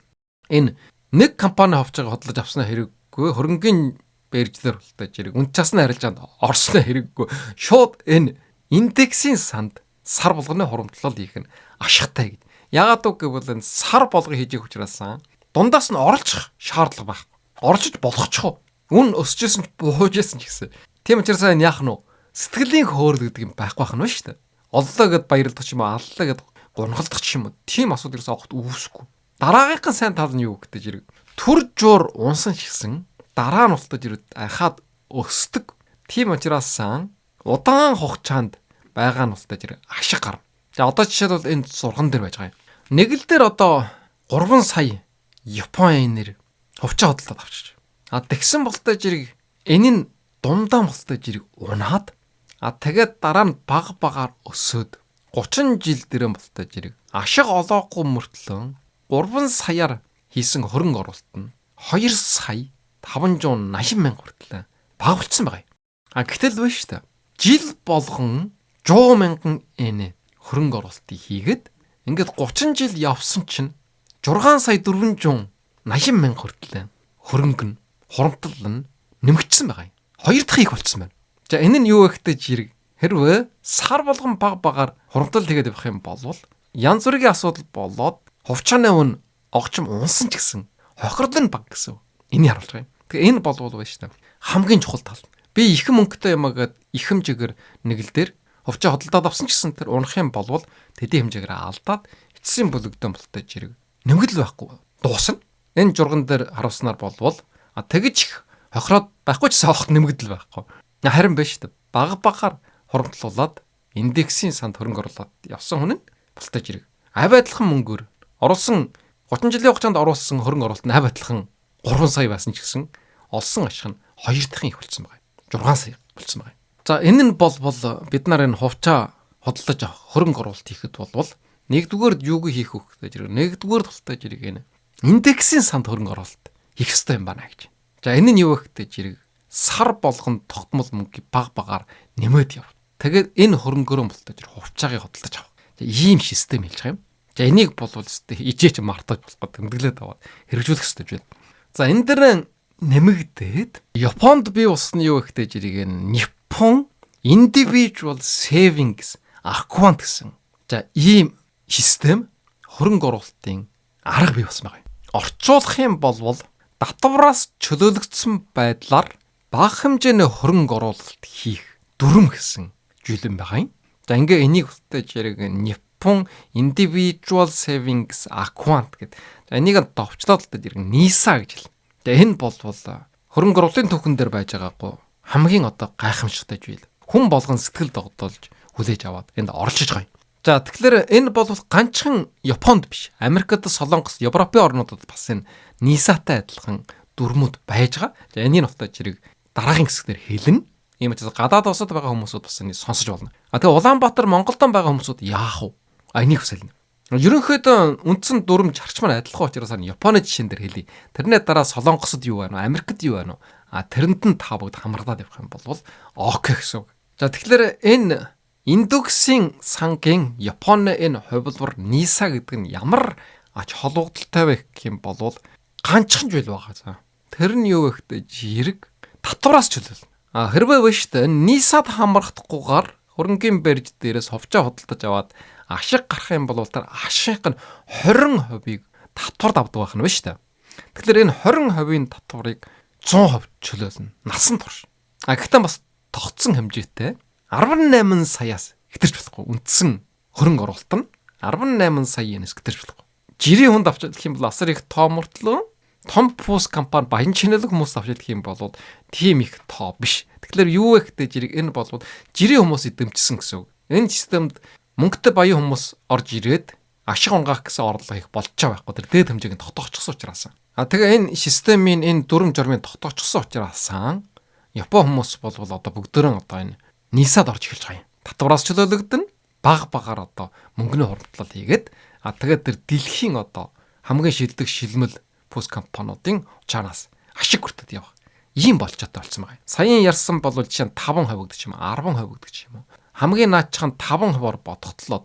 Энэ нэг компани ховчоо хөдлөж авснаа хэрэггүй хөрөнгөний бэржлэр болтой жирэг үн цасны арилжаанд орсноо хэрэггүй шууд энэ индексийн санд сар болгоны хуримтлал хийх нь ашигтай гэж. Яагаад үг гэвэл энэ сар болгоо хийж явах учраас дундаас нь оролцох шаардлага байхгүй. Оролцож болгочих. Үн өсөжсэн ч буужсэн ч гэсэн. Тийм учраас энэ яах нь сэтгэлийн хөөрөл гэдэг юм байхгүй байх нь шүү дээ. Оллоо гэд баярлах ч юм уу, аллаа гэд гонхолдох ч юм уу. Тийм асуудал ерөөсөө огт үүсэхгүй. Дараагийнхын сайн тал нь юу гэдэг жирэг төр жуур унсан ч гэсэн дараа нь устдаж ирээд ахаад өсдөг. Тийм учраас удаан хугацаанд байгаа нь устдаж ирээ ашиг гарна. За одоо жишээлбэл энэ сурган дээр байж байгаа юм. Нэг л дээр одоо 3 сая Японы нэр хувьчаа хөдөлтөд авчиж. Тэгсэн болтой жирэг энэ нь дундаа болтой жирэг унаад тэгээд дараа нь баг багаар өсөөд 30 жил дээрэн болтой жирэг ашиг олоогүй мөртлөө 3 саяар хийсэн хөрөнгө оруулалт нь 2 сая 580 мянга хүртэл баг болчихсон байгаа юм. Гэтэл вэ шүү дээ. Жил болгон 100 мянган yen хөрөнгө оруулалтыг хийгээд ингээд 30 жил явсан чинь 6 сая 480 мянга хүртэл хөрөнгө нь хурамтал нь нэмэгдсэн байгаа юм. Хоёр дахь их болчихсон байна. За энэ нь юу вэ гэхтэй жирэг хэрвээ сар болгон баг багаар хурамтал хийгээд явах юм бол янз бүрийн асуудал болоод хувьчааны үн огчм унсан ч гэсэн хохирол нь баг гэсэн. Энийг харуулж байгаа юм. Тэгээ энэ болвол байна шүү дээ. Хамгийн чухал тал. Би их мөнгөтэй юм агаад их хэмжээгээр нэг л дээр хувьчаа хөдөлтөд авсан ч гэсэн тэр унах юм болвол тэдийн хэмжээгээр алдаад эцсийн бүлэгдэн болтой жирэг нэмэгдэл байхгүй дуусна. Энэ журган дээр харуулснаар болвол тэгэж их хохироод байхгүй ч саахт нэмэгдэл байхгүй. Харин биш шүү дээ. Баг багаар хурамтлуулаад индексийн санд хөрөнгө оруулаад явсан хүн нь болтой жирэг. Авь адилхан мөнгөөр оруулсан 30 жилийн хугацаанд оруулсан хөрөнгө оруулалт нь авь адилхан 3 сая байсан ч гэсэн олсон ашиг нь 2 дахин их болсон байгаа. 6 сая болсон байгаа. За энэ нь бол бид нар энэ хувьчаа хөдөлж авах хөрөнгө оруулалт хийхэд бол нэгдүгээр юуг хийх вэ гэдэг жирэг. Нэгдүгээр тултай жирэг энэ индексийн санд хөрөнгө оруулалт хийх ёстой юм байна гэж. За энэ нь юу вэ гэдэг жирэг сар болгон тогтмол мөнгө баг багаар нэмээд яв. Тэгээд энэ хөрөнгөөрөө болтой жирэг хувьчаагийн хөдөлж авах. Ийм систем хэлж байгаа юм. За энийг бол ижээч мартаж болохгүй тэмдэглээд аваад хэрэгжүүлэх ёстой гэж байна. За энэ дээр нэмэгдээд Японд бий болсон юу гэхтэй жирийг Nippon Individual Savings Account гэсэн. За ийм систем хөрөнгө оруулалтын арга бий болсон байгаа юм. Орчуулах юм бол татвараас чөлөөлөгдсөн байдлаар бага хэмжээний хөрөнгө оруулалт хийх дүрм гэсэн зүйлэн байгаа юм. За ингээ энийг хөтөж яриг Nippon Individual Savings Account гэдэг. За энийг товчлоод л дээ NISA гэж хэл. За энэ бол хөрөнгө оруулалтын төвхөн дээр байж байгаагүй хамгийн гайхамшигтай зүйл. Хүн болгон сэтгэл догдолж хүлээж аваад энд орчиж байгаа юм. За тэгэхээр энэ бол ганцхан Японд биш. Америкт, Солонгос, Европын орнуудад бас энэ NISA-тай адилхан дүрмүүд байж байгаа. За энэний нутагт зэрэг дараагийн хэсгээр хэлнэ. Ийм учраас гадаад улсад байгаа хүмүүсүүд бас энийг сонсож болно. Тэгээ Улаанбаатар, Монголдон байгаа хүмүүсүүд яах вэ? Энийг хүсэлнэ. Ерөнхийдөө үндсэн дүрм зарчмаар адилхан учраас Японы жишээн дээр хэлье. Тэрний дараа Солонгосод юу байна вэ? Америкт юу байна вэ? Тэрэнд нь та бүгд хамрагдаад явах юм бол ок гэсэн үг. За тэгэхээр энэ индексийн сангийн Японы энэ хувилбар NISA гэдэг нь ямар ач холбогдолтой вэ гэх юм бол ганцхан зүйл байгаа за. Тэр нь юу вэ гэхдээ жирэг татвараас чөлөөлнө. Хэрвээ биш тэ NISA-д хамрахдахгүйгээр хөрөнгөний барьж дээрээс ховчоо худалдаж аваад ашиг гарах юм бол тэр ашиг нь 20% татвард авдаг байх нь биш тэ. Тэгэхээр энэ 20% татварыг 100% чөлөөлнө. Насан турш. Гэхдээ бас тогтсон хэмжээтэй 18 саяас хэтэрч болохгүй. Үндсэн хөрөнгө оруулалт нь 18 саяас хэтэрч болохгүй. Жирийн хүнд авч идэх юм бол асар их тоо мөртлөө том пус компани баян чинэлэг хүмүүс авч идэх юм бол тийм их тоо биш. Тэгэхээр юу вэ гэдэг жирийг энэ бол жирийн хүмүүс эдэмжсэн гэсэн үг. Энэ системд мөнгөтэй баян хүмүүс орж ирээд ашиг унгаах гэсэн орлого их болж байгаа байхгүй. Тэр дээд хэмжээг нь тогтоогчсон учраас. Тэгээ энэ системийн энэ дүрм журмын тогтоогчсон учраас Япон хүмүүс бол бүгдөө энэ NISA-д орж эхэлж байгаа юм. Татвараас чөлөөлөгдөн багаар мөнгөний хуримтлал хийгээд тэгээд тэр дэлхийн хамгийн шилдэг шилмэл пус компаниудын учаанаас ашиг хүртээд явах. Ийм болж чадсан болсон байгаа юм. Саяхан ярьсан бол жишээ нь 5% гэдэг ч юм уу 10% гэдэг ч юм уу. Хамгийн наачхан 5%-оор бодохтол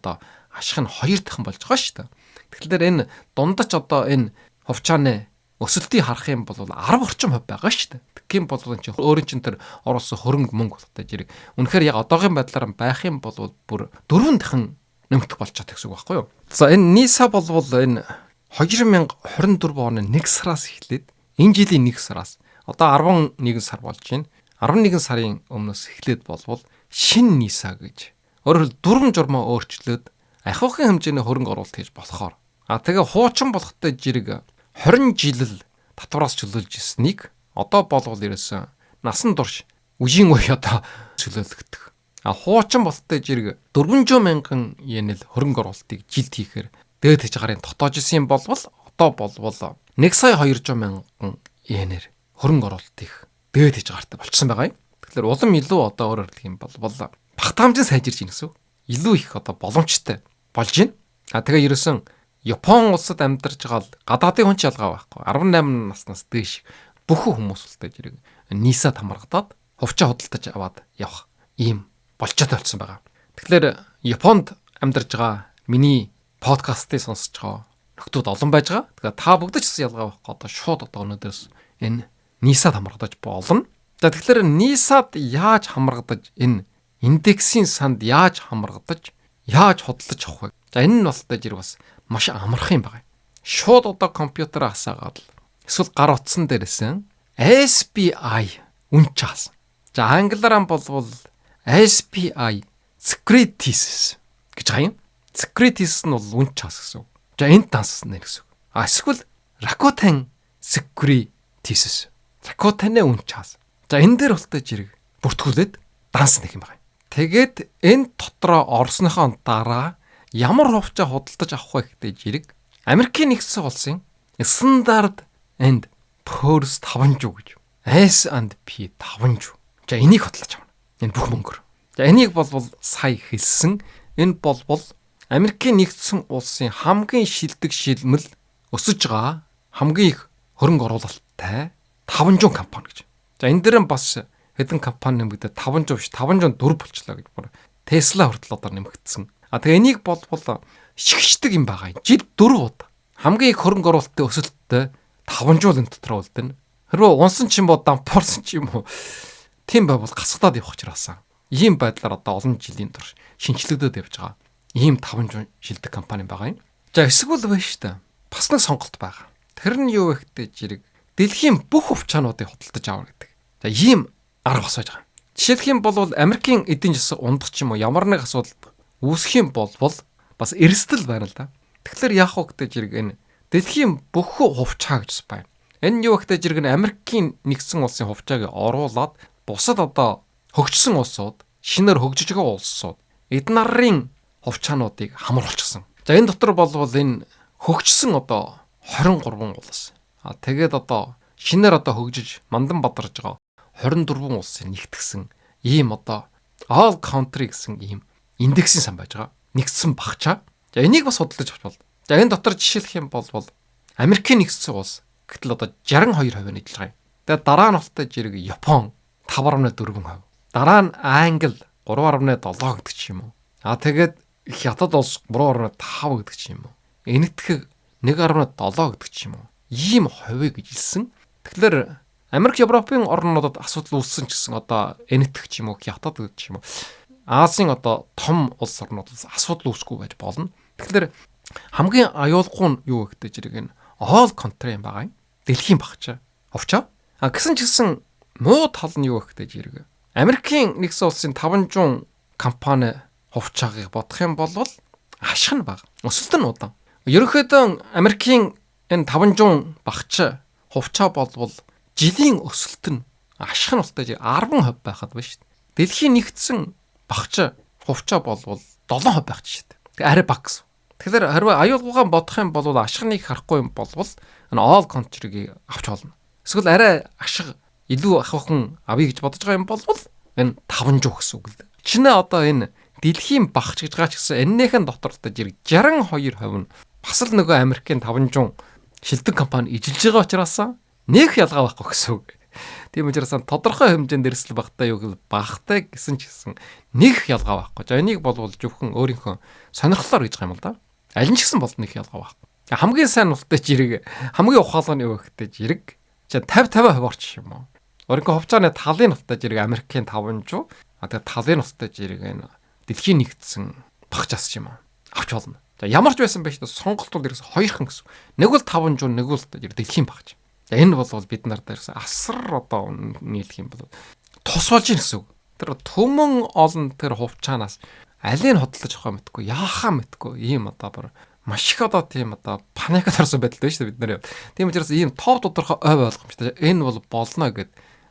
ашиг нь 2 дахин болж байгаа шүү дээ. Тэгэхээр энэ дундаж энэ хувьчааны өсөлтийг харах юм бол 10 орчим хувь байгаа шүү дээ. Тэгхийн бол энэ өөрийн чинь тэр оруулсан хөрөнгө мөнгө болтой жирэг. Үнэхээр яг одоогийн байдлаар байх юм бол бүр 4 дахин нэмэгдэх болж байгаа гэсэн үг байхгүй юу? За энэ NISA бол энэ 2024 оны 1 сараас эхлээд энэ жилийн 1 сараас одоо 11 сар болж байна. 11 сарын өмнөөс эхлээд болвол шинэ NISA гэж өөрөөр хэлбэл дүрм журмаа өөрчлөөд ахиухын хэмжээний хөрөнгө оруулалт хийж болохоор тэгээ хуучин болохтой жирэг 20 жил татвараас чөлөөлж ирснийг одоо болвол ерөөсөн насан турш үеийн үе чөлөөлөгдөх. Хуучин болтой жирэг 400 мянган йен л хөрөнгө оруулалтыг жилд хийхээр дээд хязгаарыг дотоож исэн болвол одоо болвол 1,200,000 мянган йенээр хөрөнгө оруулалтыг дээд хязгаартай болчихсон байгаа юм. Тэгэхээр улам илүү өөрөөр хэлэх юм бол багтаамжийн сайжирч ийн гэсэн. Илүү их боломжтой болж байна. Тэгээ ерөөсөн Япон улсад амьдарч байгаа гадаадын хүн ч ялгаа байхгүй. 18 наснаас дээш бүх хүмүүс ултай жирэг NISA-д хамрагдаад хувьчаа худалдаж аваад явах ийм болцоотой болсон байгаа. Тэгэхээр Японд амьдарч байгаа миний подкастыг сонсож байгаа нөхдүүд олон байж байгаа. Тэгэхээр та бүгд ч гэсэн ялгаа байхгүй. Шууд өнөөдөөс энэ NISA-д хамрагдаж болно. За тэгэхээр NISA-д яаж хамрагдаж энэ индексийн санд яаж хамрагдаж яаж худалдаж авах вэ? За энэ нь бол жирэг бас маш амархан юм байна. Шууд компьютераа хасаагаад эсвэл гар утсан дээрээс SPI үн чаас. За англиар болвол SPI Securities гэж байгаа юм. Securities нь бол үн чаас гэсэн. За энд тансна гэсэн. Эсвэл Rakuten Securities. Rakuten-ы үн чаас. За энэ дээр болтой жирэг бүртгүүлээд данс нэг юм байна. Тэгээд энэ дотроо орсныхоо дараа ямар хувьчаа худалдаж авах вэ гэдэг жирэг Америкийн нэгдсэн улсын Standard and Poor's 500 гэж. S&P 500. За энийг худалдаж авна. Энэ бүх мөнгөөр. За энийг бол сая хэлсэн. Энэ бол Америкийн нэгдсэн улсын хамгийн шилдэг шилмэл өсөж байгаа хамгийн их хөрөнгө оруулалттай 500 компани гэж. За энэ дээр бас хэдэн компани нэмэгдээ 500 биш 504 болчлаа гэж бүр Tesla хүртэл одоо нэмэгдсэн. Тэгээ энийг бол шигшдэг юм байгаа. Жил 4 удаа хамгийн их хөрөнгө оруулалттай өсөлттэй 500 энэ дотор үлдэнэ. Хэрвээ унсан ч юм уу дампуурсан ч юм уу тийм байвал гасгадаад явах учраас ийм байдлаар одоо олон жилийн турш шинчлэгдээд явж байгаа. Ийм 500 шилдэг компани байгаа юм. За эсвэл байж та бас нэг сонголт байгаа. Тэр нь юу вэ гэдэг жирэг дэлхийн бүх хувьчаануудыг худалдаж авах гэдэг. За ийм арга бас байж байгаа. Жишээлх юм бол Америкийн эдийн засаг ундах ч юм уу ямар нэг асуудал үүсэх юм болбол бас эрсдэл байна л да. Тэгэхээр яах вэ гэдэг зэрэг энэ дэлхийн бүх хувьчаа гэж байна. Энэ юу гэдэг зэрэг нь Америкийн нэгдсэн улсын хувьчааг оруулаад бусад одоо хөгжсөн улсууд, шинээр хөгжиж байгаа улсууд эдгээр нарын хувьчаануудыг хамруулчихсан. За энэ дотор болвол энэ хөгжсөн одоо 23 улс. Тэгээд одоо шинээр одоо хөгжиж мандан бадарж байгаа 24 улсын нэгтгсэн ийм одоо all country гэсэн ийм индексийн сан байж байгаа. Нэгдсэн багчаа. За энийг бас судалж авч болно. За энэ дотор жишээлх юм бол Америкийн нэгдсэн улс гэтэл одоо 62% нийтлж байгаа юм. Тэгээд дараа нь болтой зэрэг Япон 5.4%. Дараа нь Англи 3.7 гэдэг ч юм уу. Тэгээд Хятад улс 3.5 гэдэг ч юм уу. Энэтхэг 1.7 гэдэг ч юм уу. Ийм хувийг гэж хэлсэн. Тэгэхээр Америк, Европын орнуудад асуудал үүссэн ч гэсэн одоо энэтхэг ч юм уу, Хятад гэдэг ч юм уу. Азийн одоо том улс орнуудад асуудал үүсэхгүй байж болно. Тэгэхээр хамгийн аюулгүй нь юу гэдэг зэрэг энэ all country юм байгаа юм. Дэлхийн багчаа. Хувьчаа. Гэсэн ч гэсэн муу тал нь юу гэдэг зэрэг Америкийн нэгдсэн улсын 500 компани хувьчаагийг бодох юм бол ашиг нь бага. Өсөлт нь удаан. Ерөнхийдөө Америкийн энэ 500 багч хувьчаа болвол жилийн өсөлт нь ашиг нь болтой 10% байхад байна шүү дээ. Дэлхийн нэгдсэн багч хувьчаа болвол 7% байх шүү дээ. Тэгээ арай бага гэсэн. Тэгэхээр харин аюулгүйгаа бодох юм бол ашигныг харахгүй юм болвол энэ all country-г авч болно. Эсвэл арай ашиг илүү ахвахын авъя гэж бодож байгаа юм бол энэ 500 гэсэн үг л. Чинээ одоо энэ дэлхийн багч гэж байгаа ч гэсэн энэхэн дотортой зэрэг 62% нь бас л нөгөө Америкийн 500 шилдэг компани ижилж байгаа учраас нэг ялгаа байхгүй гэсэн үг. Тийм учраас тодорхой хэмжээнд эрсдэл багтаа юу гэвэл багтаа гэсэн ч гэсэн нэг ялгаа байхгүй. За энийг бол зөвхөн өөрийнхөө сонирхлоор гэж байгаа юм л да. Аль нь ч гэсэн бол нэг ялгаа байхгүй. Хамгийн сайн нуттай жирэг хамгийн ухаалгын юу гэхтэй жирэг 50-50% орчих юм уу. Өөрийнхөө хувьцааны талын нуттай жирэг Америкийн 500, тэгээд талын нуттай жирэг энэ дэлхийн нэгдсэн багч асч юм уу. Авч болно. За ямар ч байсан байж сонголтууд ерөөс хоёрхан гэсэн. Нэг бол 500, нэг бол дэлхийн багч. За энэ бол бид нар дээрс асар одоо нийлэх юм бол тус болж ийн гэсэн үг. Тэр төмөн олон тэр хувьчаанаас алийг нь хөдөлж авах мэдгүй, яахаа мэдгүй ийм одоо бүр маш их одоо тийм одоо паникад орсон байдал байна шүү дээ бид нар. Тийм учраас ийм тоо тодорхой ойв ойлгомжтой. Энэ бол болно гэд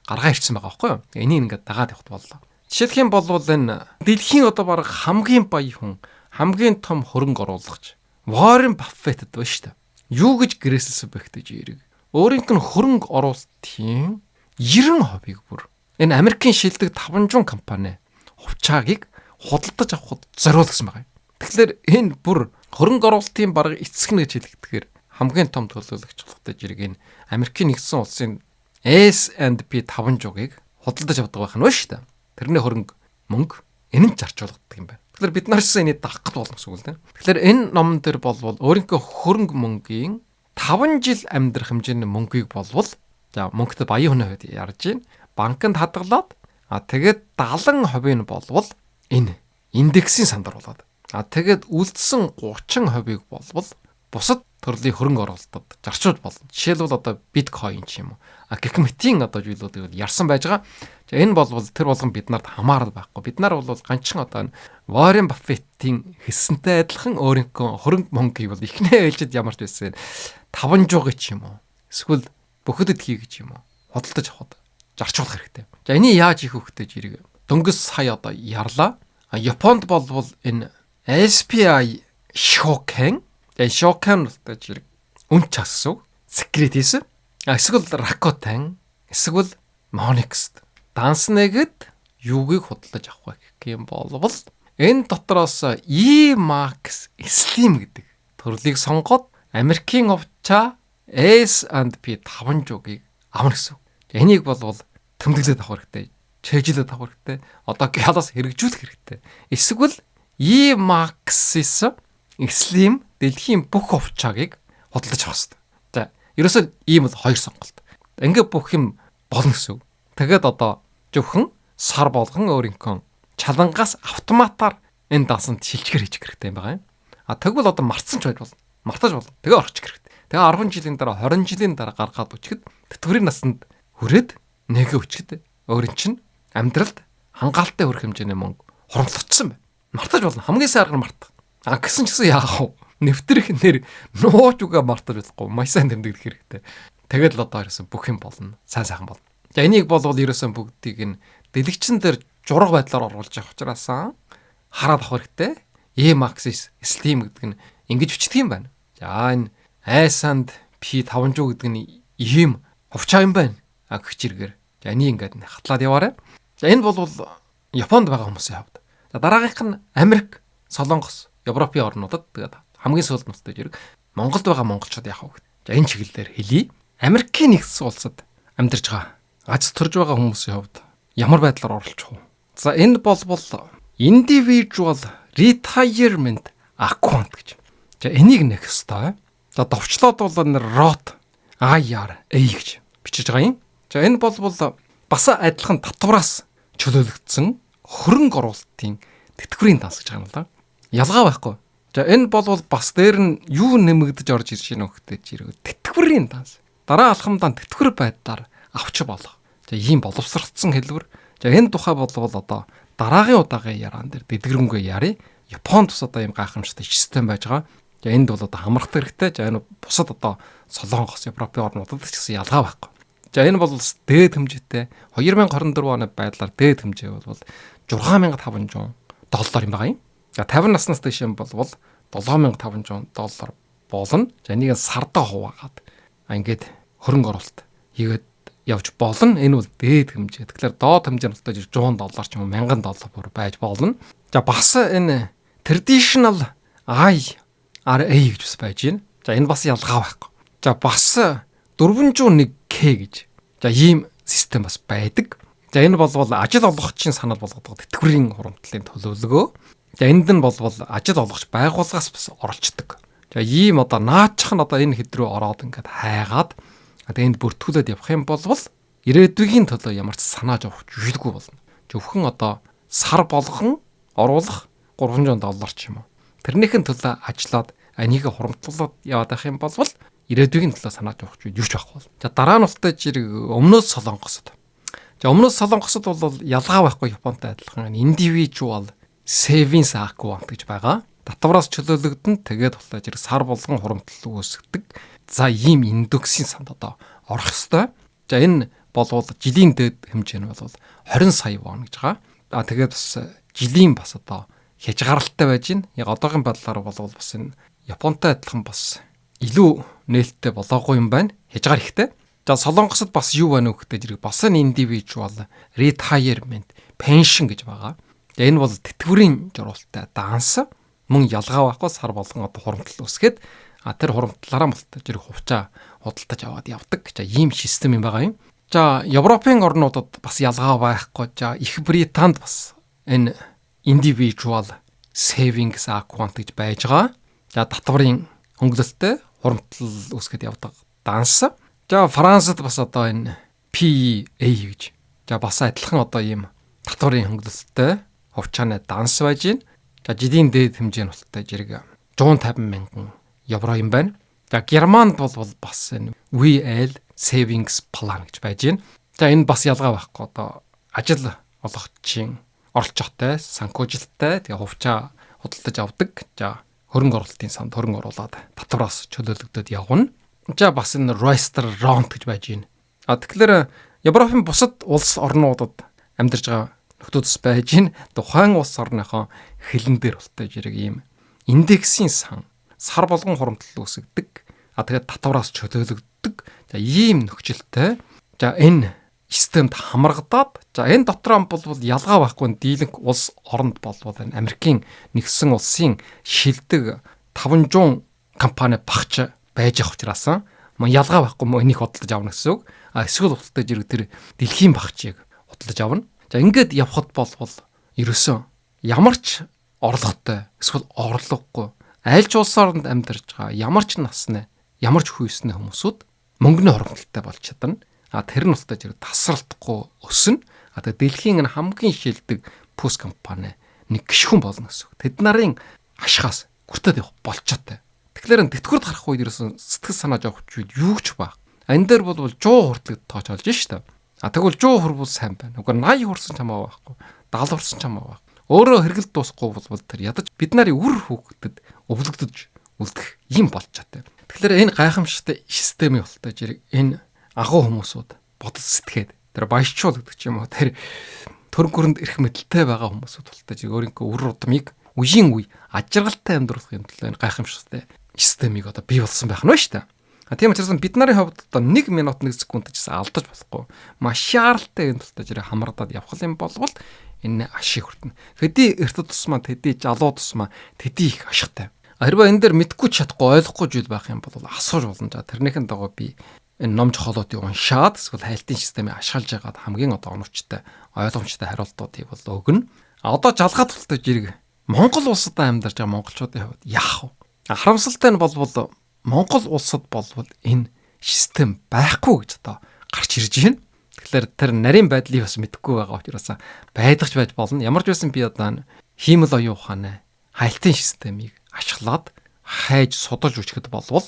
гаргаа ирсэн байгаа байхгүй юу? Энийг ингээд дагаад явахд боллоо. Жишээлх юм бол энэ дэлхийн одоо баг хамгийн баян хүн, хамгийн том хөрөнгө оруулагч Warren Buffett байна шүү дээ. Юу гэж гэрээсэлсэн бэ гэдэг жирэг. Өөрийнх нь хөрөнгө оруулалтын 90%-ийг бүр энэ Америкийн шилдэг 500 компани хувьчаагийг худалдаж авахд зориулсан байгаа юм. Тэгэхээр энэ бүр хөрөнгө оруулалтын бараг эцэг нь гэж хэлэхдээ хамгийн том төлөөлөгч болохтой жирэг энэ Америкийн нэгдсэн улсын S&P 500-ыг худалдаж авдаг байх нь ба шүү дээ. Тэрний хөрөнгө мөнгө энэ нь зарчуулдаг юм байна. Тэгэхээр бид нар ч энийг даах гэж болно гэсэн үг л дээ. Тэгэхээр энэ номон дээр болвол өөрийнхөө хөрөнгө мөнгийн 5 жил амьдрах хэмжээний мөнгийг болвол за мөнгөтэй баян хүн хувьд ярьж гин банкнд хадгалаад тэгээд 70% нь болвол энэ индексийн сандар болоод тэгээд үлдсэн 30%-ийг болвол бусад төрлийн хөрөнгө оруулалтад зарчуулж болно. Жишээлбэл одоо биткойн ч юм уу. Гэх мэтийн одоо зүйлүүдийг ярьсан байж байгаа. За энэ болвол тэр болгон бид нарт хамаарал байхгүй. Бид нар бол ганцхан одоо Warren Buffett-ийн хэлсэнтэй адилхан өөрийнхөө хөрөнгө мөнгийг бол ихнээ ээлжид ямар ч байсан 500 ч юм уу. Эсвэл бүхэдэд хий гэж юм уу. Худалдаж авахд зарчуулах хэрэгтэй. За энийг яаж хийх вэ гэдэг жирэг дөнгөс сая одоо ярлаа. Японд болвол энэ SPI Shoken Shoken гэдэг жирэг үн часв Securities эсвэл Rakuten эсвэл Monex данс нэгэд юугийг худалдаж авах вэ гэх юм болвол энэ дотроос E-Max Slim гэдэг төрлийг сонгоод Америкийн хувьчаа S&P 500-ыг авна гэсэн. Энийг болвол тэмдэглээд авах хэрэгтэй. Чэйжлээд авах хэрэгтэй. Одоо гялаас хэрэгжүүлэх хэрэгтэй. Эсвэл E-Max Slim дэлхийн бүх хувьчаагийг худалдаж авах хэрэгтэй. За, ерөөсөө ийм бол хоёр сонголт. Ингээ бүх юм болно гэсэн. Тэгээд одоо зөвхөн сар болгон өөрийнхөө чалангаас автоматар энэ дасанд шилжихэр хийчих хэрэгтэй юм байгаа юм. Тэгвэл одоо мартсан ч байж болно. Мартаж болно. Тэгээ орчих хэрэгтэй. Тэгээ 10 жилийн дараа 20 жилийн дараа гаргаад өчгөд тэтгэврийн насанд хүрээд нэгэ өчгөд өөрийн чинь амьдралд хангалттай хүрэх хэмжээний мөнгө хурамтлагдсан байна. Мартаж болно. Хамгийн сайн арга нь мартах. Гэсэн ч гэсэн яах вэ? Нэвтрэх нэр нууж угаа мартаж болохгүй. Маш сайн тэмдэглэх хэрэгтэй. Тэгээд л одоо ерөөсөн бүх юм болно. Сайн сайхан болно. За энийг бол ерөөсөн бүгдийг нь дэлгэцэн дээр жураг байдлаар оруулж явах учраас хараад авах хэрэгтэй. E-Maxis Slim гэдэг нь ингэж бичдэг юм байна. За энэ айсанд P500 гэдэг нь ийм хувцаа юм байна. Гэх чиргээр. За энийг ингээд хатлаад яваарай. За энэ бол Японд байгаа хүмүүсийн хувьд. За дараагийнх нь Америк, Солонгос, Европын орнуудад тэгээд хамгийн сүүлд нутгийн зэрэг Монголд байгаа монголчууд яах вэ? За энэ чиглэлээр хэлье. Америкийн нэгдсэн улсад амьдарч байгаа аз төрж байгаа хүмүүсийн хувьд ямар байдлаар оролцох вэ? За энэ бол individual retirement account гэж. За энийг нэх ёстой. За довчлоод бол энэ ROT IRA гэж бичиж байгаа юм. За энэ бол бас адилхан татвараас чөлөөлөгдсөн хөрөнгө оруулалтын тэтгэврийн данс гэж байгаа юм л да. Ялгаа байхгүй. За энэ бол бас дээр нь юу нэмэгдэж орж ирж байна вэ гэхтэй тэтгэврийн данс. Дараа алхамдаа тэтгэвэр байдлаар авч болох. За ийм боловсрогдсон хэлбэр. За энэ тухай бол одоо дараагийн удаагийн яриан дээр дэлгэрэнгүй яри. Японд бас одоо ийм гайхамшигтай систем байж байгаа. За энд бол одоо хамрах хэрэгтэй. За энэ бусад одоо Солонгос, Европын орнуудад ч гэсэн ялгаа байхгүй. За энэ бол дээд хэмжээтэй 2024 оны байдлаар дээд хэмжээ бол $6,500 юм байгаа юм. За 50 наснаас дээш юм бол $7,500 болно. За энийг сардаа хуваагаад ингээд хөрөнгө оруулалт хийгээд явж болно. Энэ бол дээд хэмжээ. Тэгэхээр доод хэмжээ нь $100 ч юм уу $1,000 бүр байж болно. За бас энэ traditional IRA гэж бас байж байна. За энэ бас ялгаа байхгүй. За бас 401k гэж. За ийм систем бас байдаг. За энэ бол ажил олгогчийн санал болгодог тэтгэврийн хуримтлалын төлөвлөгөө. За энд нь бол ажил олгогч байгууллагаас бас оролцдог. За ийм одоо наачх нь одоо энэ хэд рүү ороод ингээд хайгаад одоо энд бүртгүүлээд явах юм бол ирээдүйн төлөө ямар ч санааж авах жүжиггүй болно. Зөвхөн одоо сар болгон оруулах $300 ч юм уу. Тэрнийхэн төлөө ажиллаад энийг хуримтлуулаад яваад байх юм бол ирээдүйн төлөө санааж авах юуч байхгүй. За дараа нь ултай жирэг өмнөөс Солонгосод. За өмнөөс Солонгосод бол ялгаа байхгүй Японтай адилхан individual savings account гэж байгаа. Татвараас чөлөөлөгдөн тэгээд ултай жирэг сар болгон хуримтлал үүсгдэг. За ийм индексийн санд одоо орох ёстой. За энэ бол жилийн дээд хэмжээ нь бол 20 сая вон гэж байгаа. Тэгээд бас жилийн бас одоо хязгааралтай байж гин. Яг одоогийн байдлаар бол бас энэ Японтай адилхан бас илүү нээлттэй болоогүй юм байна. Хязгаар ихтэй. За Солонгосод бас юу байна вэ гэхтэй зэрэг бас энэ individual retirement pension гэж байгаа. За энэ бол тэтгэврийн жургалтай данс. Мөн ялгаа байхгүй сар болгон одоо хуримтлал үүсгээд тэр хуримтлалаараа мэлтэй зэрэг хувьчаа худалдаж аваад явдаг. За ийм систем юм байгаа юм. За Европын орнуудад бас ялгаа байхгүй. За Их Британд бас энэ individual savings account гэж байж байгаа. За татварын хөнгөлөлтөй хуримтлал үүсгээд явдаг данс. За Францад бас одоо энэ PEA гэж. За бас адилхан одоо ийм татварын хөнгөлөлтөй хувьчааны данс байж гин. За жилийн дээд хэмжээ нь болтой зэрэг 150 мянган евро юм байна. За Германд бол бас энэ VL savings plan гэж байж гин. За энэ бас ялгаа байхгүй одоо ажил олгогчийн оролцоотой, санхүүжилттэй тэгээ хувьчаа худалдаж авдаг. За хөрөнгө оруулалтын санд хөрөнгө оруулаад татвараас чөлөөлөгдөд явна. За бас энэ restaurant гэж байж гин. Тэгэхээр Европын бусад улс орнуудад амьдарч байгаа нөхдөөс байж гин. Тухайн улс орныхоо хэлэн дээр болтой зэрэг ийм индексийн сан сар болгон хуримтлал үүсгдэг. Тэгээд татвараас чөлөөлөгддөг. За ийм нөхцөлтэй. За энэ системд хамрагдаад за энэ дотроо бол ялгаа байхгүй дийлэнх улс оронд бол энэ Америкийн нэгдсэн улсын шилдэг 500 компани багч байж авах учраас ялгаа байхгүй мөн энийг худалдаж авна гэсэн үг. Эсвэл худалдаж ирэх тэр дэлхийн багчийг худалдаж авна. За ингээд явхад бол ерөөсөн ямар ч орлоготой эсвэл орлогогүй аль ч улс оронд амьдарч байгаа ямар ч насны ямар ч хүйсний хүмүүсүүд мөнгөний хуримтлалтай болж чадна. Тэр нь ултай зэрэг тасралтгүй өснө. Тэгээд дэлхийн хамгийн шилдэг пүс компани нэг гишүүн болно гэсэн үг. Тэд нарын ашгаас хүртээд явах болчоотой. Тэгэхээр тэтгэврд гарах үед ерөөсөн сэтгэл санааж авах зүйл юу ч баг. Энэ дээр бол 100 хүртэлд тооцоолж штэ. Тэгвэл 100 хүрвэл сайн байна. Уг нь 80 хүрсэн ч хамаагүй байхгүй. 70 хүрсэн ч хамаагүй. Өөрөө хэрэгэл дуусахгүй бол тэр ядаж бид нарын үр хүүхдэд өвлөгдөж үлдэх юм болж чадтай. Тэгэхээр энэ гайхамшигтай системийн болтой зэрэг энэ агуу хүмүүсүүд бодол сэтгээд тэр баярчул гэдэг ч юм уу тэр төрөг гүрэнд ирэх мэдлэлтэй байгаа хүмүүсүүд болтой зэрэг өөрийнхөө үр удмыг үеийн үе ажиргалтай амьдруулахын төлөө энэ гайхамшигтай системийг одоо бий болсон байх нь ба шүү дээ. Тийм учраас бид нарын хувьд одоо 1 минут 1 секунд гэсэн алдаж болохгүй. Маш шаардлагатай энэ тултаж ирээ хамрагдаад явах юм болвол энэ ашиг хүртэнэ. Тэдий эрт тусмаа, тэдий жалуу тусмаа, тэдий их ашигтай. Хэрвээ энэ дээр мэдгүй чадахгүй ойлгохгүй зүйл байх юм бол асууж болно. За тэрнийхэн дагуу би энэ ном жохолоодыг уншаад эсвэл хайлтын системийг ашиглаж яагаад хамгийн одоо оновчтой, ойлгомжтой хариултуудыг бол өгнө. Одоо жалгаад тултаж ирэг Монгол улсад амьдарч байгаа монголчуудын хувьд яах вэ? Харамсалтай нь болвол Монгол улсад болвол энэ систем байхгүй гэж одоо гарч ирж байна. Тэгэхээр тэр нарийн байдлыг бас мэдэхгүй байгаа учраас байдагч байж болно. Ямар ч байсан би одоо хиймэл оюун ухааны хайлтын системийг ашиглаад хайж судалж үчихэд болвол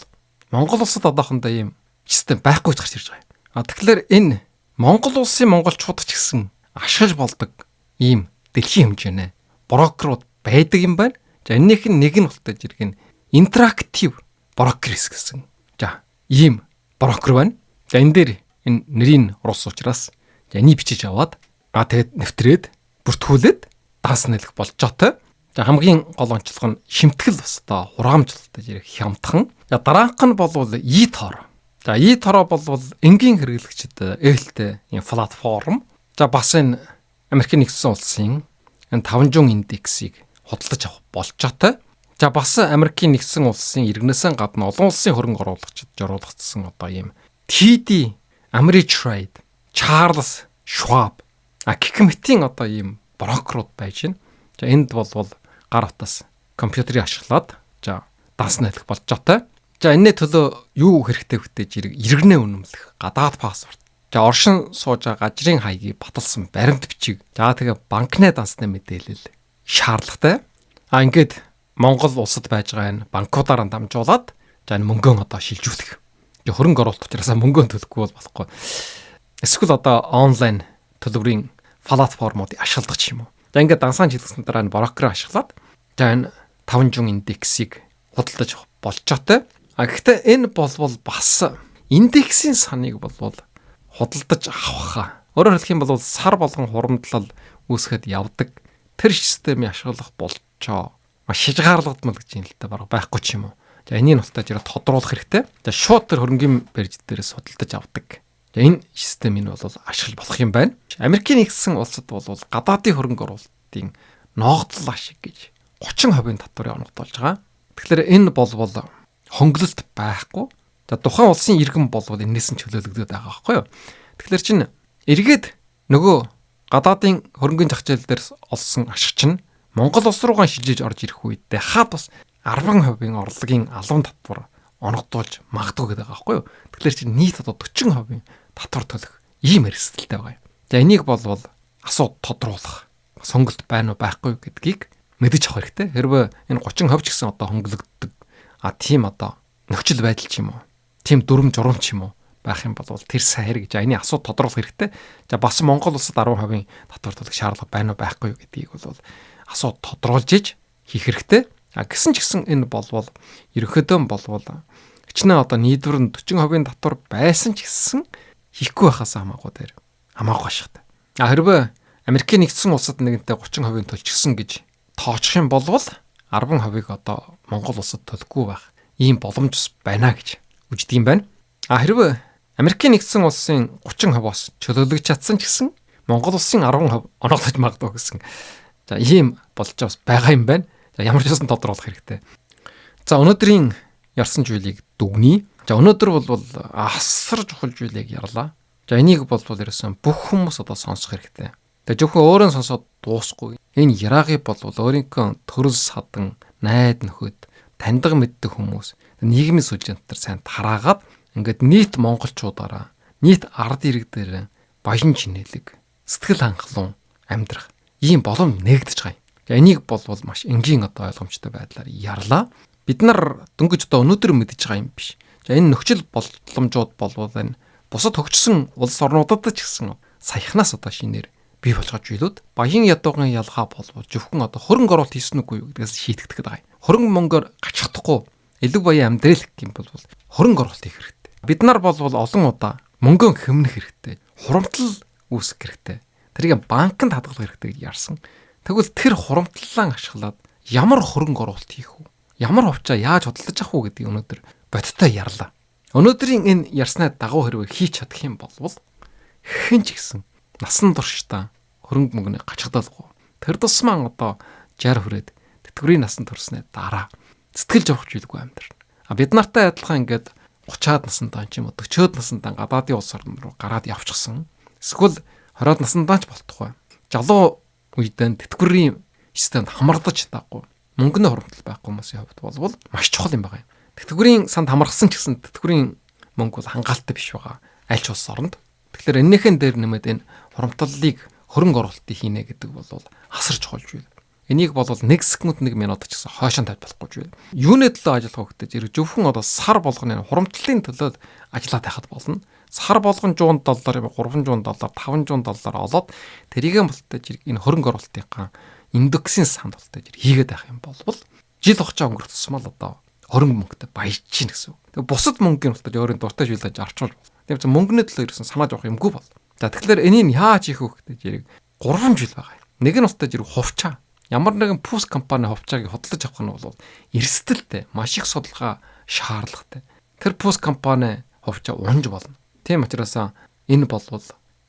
Монгол улсад одоохондоо ийм систем байхгүй гэж гарч ирж байгаа. Тэгэхээр энэ Монгол улсын монголчууд ч гэсэн ашиглаж болдог ийм дэлхийн хэмжээний брокерууд байдаг юм байна. За энэнийх нь нэг нь болтой зэрэг нь интерактив брокерс гэсэн. За ийм брокер байна. За энэ дээр энэ нэрийн рус учраас энийг бичиж аваад тэгээд нэвтрээд бүртгүүлээд даснэлэх болж жаатай. За хамгийн гол онцлог нь шимтгэл бостой хураамжлалтай зэрэг хямдхан. За дараах нь болвол e-tor. За e-tor болвол энгийн хэрэглэгчид ээлтэй ийм платформ. За бас энэ Америк нэгдсэн улсын энэ 500 индексийг худалдаж авах болж жаатай. За бас Америкийн нэгдсэн улсын иргэнээсээ гадна олон улсын хөрөнгө оруулагчид зориулагдсан одоо ийм TD Ameritrade, Charles Schwab гэх мэтийн одоо ийм брокерууд байж байна. За энд болвол гар утас компьютерийг ашиглаад за даасна хэлэх болж жаатай. За энэний төлөө юу хэрэгтэй вүтэй зэрэг иргэнээ үнэмлэх, гадаад паспорт. За оршин сууж байгаа гажрын хаягийг баталсан баримт бичиг. За тэгээ банкны дансны мэдээлэл шаардлагатай. Ингээд Монгол улсад байж байгаа энэ банкудаараа дамжуулаад за энэ мөнгөө одоо шилжүүлэх. Тэгээ хөрөнгө оруулалт учраас мөнгөө төлөхгүй бол болохгүй. Эсвэл одоо онлайн төлбөрийн платформуудыг ашигладаг ч юм уу. За ингээд дансаан жилгсэн дараа энэ брокер ашиглаад за энэ 500 индексийг худалдаж авах болж жаатай. Гэхдээ энэ болвол бас индексийн саныг болвол худалдаж авах. Өөрөөр хэлэх юм бол сар болгон хуримтлал үүсгэхэд явдаг тэр системийг ашиглах болчоо. Маш шижгаарлагдмал гэж юм л та бараг байхгүй ч юм уу. За энийг нутаж ирээд тодруулах хэрэгтэй. За шууд тэр хөрөнгөний барьж дээрээс худалдаж авдаг. За энэ систем энэ бол ашиглаж болох юм байна. Америкийн нэгдсэн улсад бол гадаадын хөрөнгө оруулалтын ногдлол ашиг гэж 30% татварыг оногдуулж байгаа. Тэгэхээр энэ болвол хонглолт байхгүй. За тухайн улсын иргэн болвол энэс нь чөлөөлөгдөд байгаа байхгүй юу? Тэгэхээр чинь эргээд нөгөө гадаадын хөрөнгөний зах зээл дээр олсон ашиг чинь Монгол улс руугаа шилжиж орж ирэх үедээ хаад бас 10% орлогын албан татвар оногдуулж магадгүй гэдэг байгаа байхгүй юу? Тэгэхээр чинь нийт одоо 40% татвар төлөх ийм эрсдэлтэй байгаа юм. За энийг болвол асууд тодруулах сонголт байна уу байхгүй гэдгийг мэдэж авах хэрэгтэй. Хэрвээ энэ 30% ч гэсэн одоо хонглогддог тийм одоо нөхцөл байдал ч юм уу. Тийм дүрм журам ч юм уу байх юм бол тэр сайн хэрэг. За энийг асууд тодруулах хэрэгтэй. За бас Монгол улсад 10% татвар төлөх шаардлага байна уу байхгүй гэдгийг бол асууд тодруулж иж хийх хэрэгтэй. Гэсэн ч гэсэн энэ болвол ерөнхийдөө болвол хичнээн одоо нийтвэр нь 40% татвар байсан ч гэсэн хийхгүй байхаас хамаагүй дээр хамаагүй ашигтай. Хэрвээ Америкийн нэгдсэн улсад нэгэнтээ 30% төлчихсөн гэж тооцох юм болвол 10%-ыг одоо Монгол улсад төлөхгүй байх ийм боломж байна гэж үздэг юм байна. Хэрвээ Америкийн нэгдсэн улсын 30%-аас чөлөөлөж чадсан ч гэсэн Монгол улсын 10% оногдож магадгүй гэсэн. За ийм болж байгаа юм байна. За ямар ч байсан тодруулах хэрэгтэй. За өнөөдрийн ярьсан зүйлийг дүгнэе. За өнөөдөр бол асар чухал зүйлийг ярлаа. За энийг бол ерөөсөн бүх хүмүүс одоо сонсох хэрэгтэй. Тэгээ зөвхөн өөрөө сонсоод дуусахгүй. Энэ яраагийг бол өөрийнхөө төрөл садан, найд нөхөд, таньдаг мэддэг хүмүүс нийгмийн сүлжээнтэр сайн тараагаад ингээд нийт монголчуудаараа нийт ард ирэг дээр баян чинэлэг, сэтгэл хангалуун амьдрах ийм боломж нэгдэж байгаа юм. За энийг бол маш энгийн одоо ойлгомжтой байдлаар ярлаа. Бид нар дөнгөж одоо өнөөдөр мэдэж байгаа юм биш. За энэ нөхцөл боломжууд болвол энэ бусад хөгжсөн улс орнуудад ч гэсэн саяхнаас одоо шинээр бий болгож билүүд баян ядуугын ялгаа болов зөвхөн одоо хөрөнгө оруулалт хийсэн үгүй юу гэдгээс шийтгэдэг байгаа юм. Хөрөнгө мөнгөөр гачхдахгүй элэг баян амьдрал гэх юм бол хөрөнгө оруулалт хийх хэрэгтэй. Бид нар бол олон удаа мөнгөө хэмнэх хэрэгтэй. Хурамтлал үүсгэх хэрэгтэй. Тэрийг банкнд хадгалах хэрэгтэй гэж ярьсан. Тэгвэл тэр хурамтлалаа ашиглаад ямар хөрөнгө оруулалт хийх вэ? Ямар хувьчаа яаж худалдаж авах вэ гэдгийг өнөөдөр бодиттой ярьлаа. Өнөөдрийн энэ ярснаа дагуу хэрвээ хийж чадах юм бол хэн ч гэсэн насан туршдаа хөрөнгө мөнгөний гачгадалгүй. Тэр тусмаа одоо 60 хүрээд тэтгэврийн насанд хүрснээр дараа сэтгэлж авах зүйлгүй амьдрна. Бид нартай адилхан ингээд 30-аад насндаа ч юм уу 40-од насндаа гадаадын улс орн руу гараад явчихсан. Эсвэл 20-од насндаан ч болтугай. Залуу үедээ тэтгэврийн системд хамрагдаж чадахгүй. Мөнгөний хурамтлал байхгүй хүмүүсийн хувьд бол маш чухал юм байна. Тэтгэврийн санд хамрагсан ч гэсэн тэтгэврийн мөнгө бол хангалттай биш байгаа. Аль ч улс оронд. Тэгэхээр энэхэн дээр нэмээд энэ хурамтлалыг хөрөнгө оруулалтыг хийнэ гэдэг бол асар чухал зүйл. Энийг бол 1 секунд 1 минут ч гэсэн хойшоо тавьж болохгүй зүйл. Юуны төлөө ажиллах вэ гэдэг зөвхөн одоо сар болгоны хурамтлалын төлөө ажиллаад байхад болно. Сар болгон $100, $300, $500 олоод тэрийгэ болтой энэ хөрөнгө оруулалтынхаа индексийн санд болтой хийгээд байх юм бол жил хугацаа өнгөрөх тусмаа л одоо хөрөнгө мөнгөтэй баяж чинь гэсэн. Тэгээ бусад мөнгөний болтой өөрийн дуртай зүйлж арчуулж бол. Тийм ч мөнгөний төлөө ирсэн санааж авах юмгүй бол. За тэгэхээр энийг яаж хийх вэ гэдэг 3 жил байгаа. Нэг нь болтой хувьчаа. Ямар нэгэн пус компани хувьчааг худалдаж авах нь бол эрсдэлтэй, маш их судалгаа шаардлагатай. Тэр пус компани хувьчаа унж болно. Тийм учраас энэ бол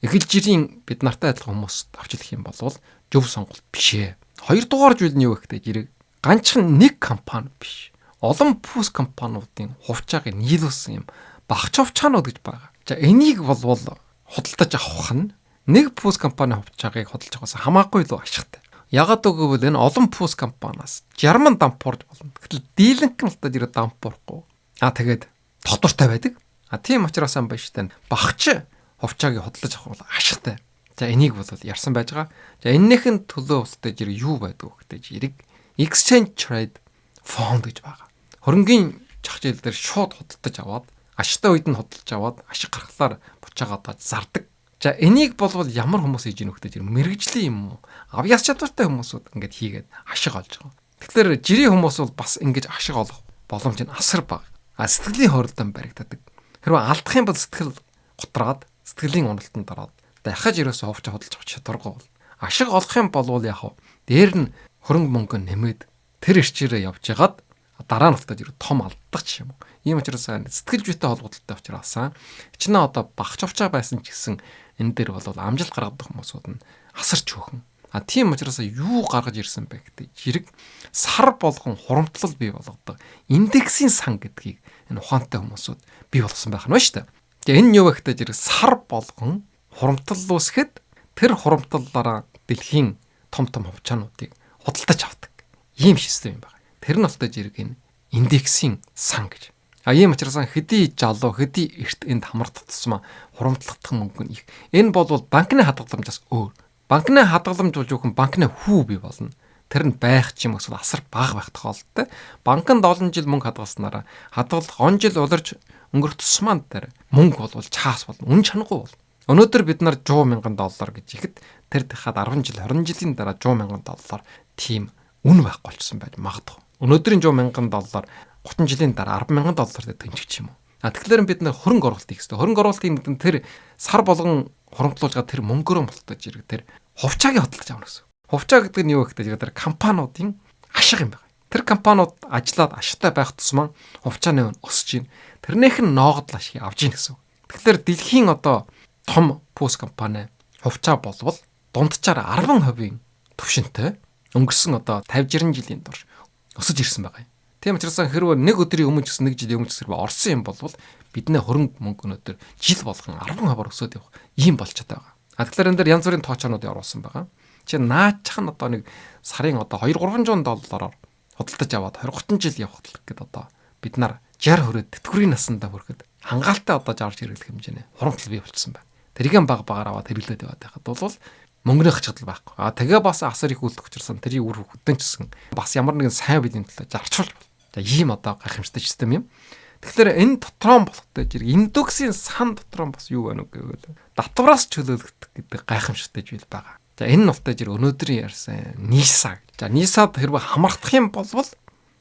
эхэл жирийн бид нартай адилхан хүмүүст авч хэлэх юм бол зөв сонголт биш ээ. Хоёрдугаар зүйл нь юу вэ гэдэг ганцхан нэг компани биш. Олон пус компаниудын хувьчааг нийлүүлсэн юм багц хувьчаанууд гэж байгаа. За энийг бол худалдаж авах нь нэг пус компани хувьчаагийг худалдаж авахаас хамаагүй л ашигтай. Ягаад гэвэл энэ олон пус компаниас Герман дампуурж болно. Гэтэл дийлэнх нь л та дампуурахгүй. Тэгээд тодортой байдаг. Тийм учраас юм байна шүү дээ. Багц хувьчаагийг худалдаж авах бол ашигтай. За энийг бол ярьсан байж байгаа. За энэхэн төлөө устай юу байдаг вэ гэдэг exchange trade fund гэж байгаа. Хөрөнгөний зах зээл дээр шууд худалдаж аваад ашигтай үед нь худалдаж аваад ашиг гаргалаар буцаагаад зардаг. За энийг бол ямар хүмүүс хийж ийнө гэдэг мэрэгжлийн юм уу? Авьяас чадвартай хүмүүсүүд ингэж хийгээд ашиг олж байгаа. Тэгэхээр жирийн хүмүүс бол бас ингэж ашиг олох боломж нь асар бага. Сэтгэлийн хорилдон баригдадаг. Хэрвээ алдах юм бол сэтгэл готраад сэтгэлийн уналтанд ороод дахиж ерөөсөө хувьчаа худалдаж авах чадваргүй бол ашиг олох юм бол яг дээр нь хөрөнгө мөнгө нэмээд тэр ирчээрээ явж хагаад дараа нь болтод том алдах ч юм уу. Ийм учраас сэтгэл зүйтэй холбогдлолтой учраас хичнээн одоо багч хувьчаа байсан ч гэсэн энэ дээр бол амжилт гаргадаг хүмүүсүүд нь асар чөөхөн. Тийм учраас юу гаргаж ирсэн бэ гэдэг сар болгон хурамтлал бий болгодог индексийн сан гэдгийг энэ ухаантай хүмүүсүүд бий болгосон байх нь ба шүү дээ. Тэгээ энэ нь юу вэ гэдэг сар болгон хурамтлал үүсгэхэд тэр хурамтлалаараа дэлхийн том хувьчаануудыг худалдаж авдаг ийм систем юм байна. Тэр нь болтой энэ индексийн сан гэж. Ийм учраас хэдий жалуу хэдий эрт энд хамрагдах тусмаа хурамтлагдах мөнгө нь их. Энэ бол банкны хадгаламжаас өөр. Банкны хадгаламж бол зөвхөн банкны хүү бий болно. Тэр нь байх ч юм эсвэл асар бага байх тохиолдолтой. Банкнд олон жил мөнгө хадгалснараа хадгалах он жил улирж өнгөрөх тусмаа дээр мөнгө бол чаас болно. Үн чангагүй бол. Өнөөдөр бид нар $100,000 гэж ихэд тэр дахиад 10 жил 20 жилийн дараа $100,000 тийм үн байхгүй болчихсон байж магадгүй. Өнөөдрийн $100,000 30 жилийн дараа $10,000 дээр тэнцчих юм уу. Тэгэхээр бид нэр хөрөнгө оруулалт хийх хэрэгтэй. Хөрөнгө оруулалтын нэг тэр сар болгон хурамтлуулж байгаа тэр мөнгөөрөө болтож ирэх тэр хувьчаагийн хөдөлж авах гэсэн. Хувьчаа гэдэг нь юу вэ гэдэг тэр компаниудын ашиг юм байна. Тэр компаниуд ажиллаад ашигтай байх тусмаа хувьчааны өн өсөж байна. Тэрнийх нь ноогдол ашиг авж ийн гэсэн. Тэгэхээр дэлхийн одоо том пус компани хувьчаа болвол дунджаар 10% түвшинтэй өнгөрсөн одоо 50-60 жилийн турш өсөж ирсэн байгаа юм. Тийм учраас хэрвээ нэг өдрийн өмнө ч гэсэн нэг жилийн өмнө ч гэсэн орсон юм бол бидний хөрөнгө мөнгө өнөөдөр жил болгон 10% өсөд явах ийм болж чадаа байгаа. Тэгэхээр энэ дээр янз бүрийн тоочнууд оруулсан байгаа. Чи наачих нь одоо нэг сарын одоо $200-300 худалдаж аваад 20-30 жил явах гэдэг одоо бид нар 60 хүрээд тэтгэврийн насандаа хүрэхэд хангалттай одоо жарж хэрэглэх хэмжээний хурамтлал бий болчихсон байна. Тэрийг багаар аваад хэрэглээд яваад байхад бол мөнгөний хачгал байхгүй. Тэгээ бас асар их үлдэх учраас тэрийг үр хөдөнчсөн бас ямар нэгэн сайн бидний төлөө зарчулж байна. За ийм одоо гайхамшигтай систем юм. Тэгэхээр энэ дотроо болохтой индексийн сан дотроо бас юу байна вэ гэвэл татвараас чөлөөлөгдөх гэдэг гайхамшигтай зүйл байгаа. За энэ нуттай жир өнөөдрийн ярьсан ниса. За нисад хэрвээ хамрагдах юм болвол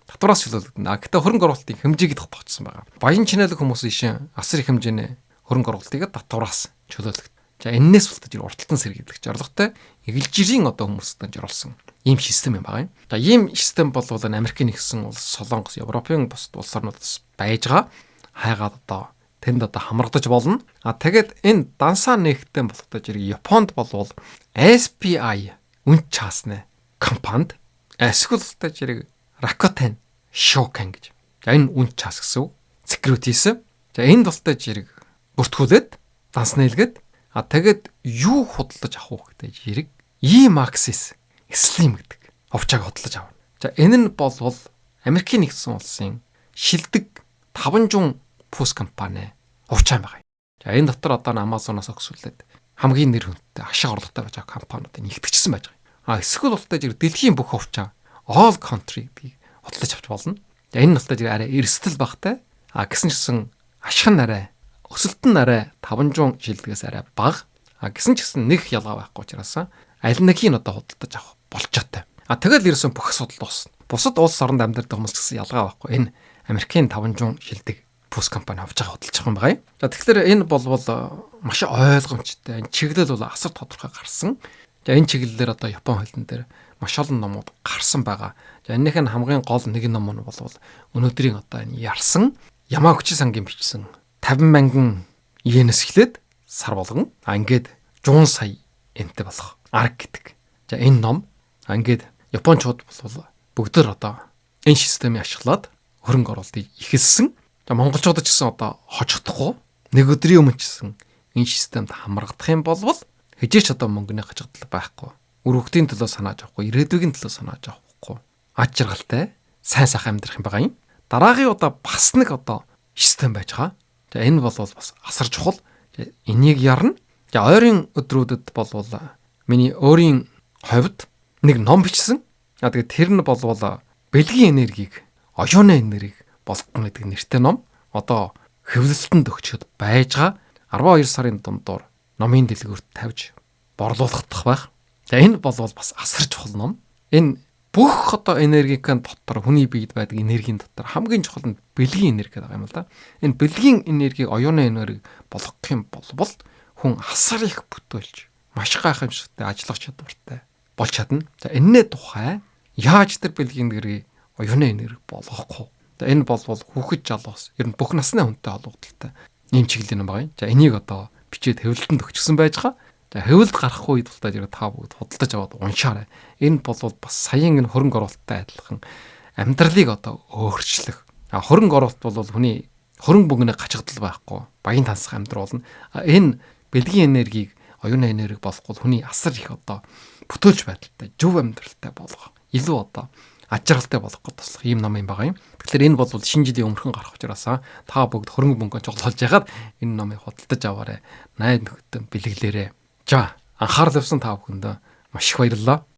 татвараас чөлөөлөгдөнө. Гэхдээ хөрөнгө оруулалтын хэмжээг тогтоогдсон байгаа. Баян чинэлэг хүмүүс ишин асар их хэмжээний хөрөнгө оруулалтыг татвараас чөлөөлөгдөнө. За энээс болтож урталтан сэргийлэгч орлоготой эгэлжирийн одоо хүмүүстэн жируулсан ийм систем юм байгаа юм. За ийм систем бол Америкийн нэгдсэн улс, Солонгос, Европын бусад улс орнуудаас байж байгаа. Хайгаад одоо тэнд одоо хамрагдаж болно. Тэгээд энэ дансаа нэгтэн болохдоо зэрэг Японд болвол SBI үн чаасны компанид эсвэл одоо зэрэг Rakuten Shoken гэж. За энэ үн чаас гэсэн үг. Securities. За энэ болтой зэрэг бүртгүүлээд данс нээлгээд тэгээд юу худалдаж авах вэ гэдэг зэрэг E-Maxis Slim гэдэг овчааг худалдаж авна. За энэ нь болвол Америкийн нэгдсэн улсын шилдэг 500 пус компани овчаа байгаа юм. За энэ дотор одоо Amazon-оос өгсүүлээд хамгийн нэр хүндтэй ашиг орлоготой байж байгаа компаниуд нэгтгэжсэн байж байгаа. Эсвэл болтой зэрэг дэлхийн бүх овчаа all country гэдгийг худалдаж авч болно. За энэ болтой зэрэг арай эрсдэл багтай. Гэсэн чсэн ашиг нь арай өсөлт нь арай 500 шилдэгээс арай бага. Гэсэн ч гэсэн нэг ялгаа байхгүй учраас аль нэгийг одоо худалдаж авах болчоотой. Тэгэл ерөөсөн бүх асуудал дуусна. Бусад улс оронд амьдардаг хүмүүс гэсэн ялгаа байхгүй. Энэ Америкийн 500 шилдэг пус компани авч байгаа худалдаж байгаа юм байна. За тэгэхээр энэ болвол маш ойлгомжтой. Энэ чиглэл бол асар тодорхой гарсан. За энэ чиглэлээр одоо Япон хөлн дээр маш олон номууд гарсан байгаа. За энэних нь хамгийн гол нэг ном нь болвол өнөөдрийн одоо энэ ярсан Ямагучи сангийн бичсэн 50,000 иенээс эхлээд сар болгон ингээд 100 сая энтэй болох арг гэдэг. За энэ ном ингээд Япончууд бол бүгдээр одоо энэ системийг ашиглаад хөрөнгө оруулалтыг ихэлсэн. За монголчуудад ч гэсэн одоо хожигдохгүй нэг өдрийн өмнө ч гэсэн энэ системд хамрагдах юм болвол хижээч одоо мөнгөний хажигдал байхгүй. Үр хөвгтийн төлөө санааж авахгүй, ирээдүйн төлөө санааж авахгүй. Аж жаргалтай сайн сайхан амьдрах юм байгаа юм. Дараагийн удаа бас нэг одоо систем байж байгаа. За энэ бол бас асар чухал. Энийг ярна. За ойрын өдрүүдэд болвол миний өөрийн хувьд нэг ном бичсэн. Тэгээд тэр нь болвол бэлгийн энергийг, оюуны энергийг болгоно гэдэг нэртэй ном. Одоо хэвлэлтэнд өгчөд байж байгаа. 12 сарын дундуур номын дэлгүүрт тавьж борлуулах байх. За энэ болвол бас асар чухал ном. Энэ бүх одоо энергийн дотор хүний биед байдаг энергийн дотор хамгийн чухал нь бэлгийн энерги гэдэг юм л да. Энэ бэлгийн энергийг оюуны энерги болгох юм болвол хүн асар их бүтээлж маш гайхамшигтай ажиллах чадвартай болж чадна. За энэний тухай яаж тэр бэлгийн энергийг оюуны энерги болгох вэ? За энэ болвол хүүхэд залуус ер нь бүх насны хүнтэй холбогдолтой ийм чиглэл юм байгаа юм. За энийг одоо бичээд хэвлэлтэнд өгчсөн байж байгаа. За хэвлэлд гарах үед болтой зэрэг та бүгд худалдаж аваад уншаарай. Энэ болвол бас саяын энэ хөрөнгө оруулалттай адилхан амьдралыг одоо өөрчлөх. Хөрөнгө оруулалт бол хүний хөрөнгө бөгнөө гачигдал байхгүй. Баян тансах амьдрал болно. Энэ бэлгийн энергийг, оюуны энерги болохгүй хүний асар их одоо бүтээлч байдалтай, зөв амьдралтай болгох. Илүү одоо аж аргалтай болох гэж туслах ийм ном юм байгаа юм. Тэгэхээр энэ бол шинэ жилийн өмнөхөн гарах учраас та бүгд хөрөнгө мөнгө жоглуулж ягаад энэ номыг худалдаж аваарай. Найд нөхдөд бэлэглээрэй. За анхаарал тавьсан та бүхэнд маш их баярлалаа.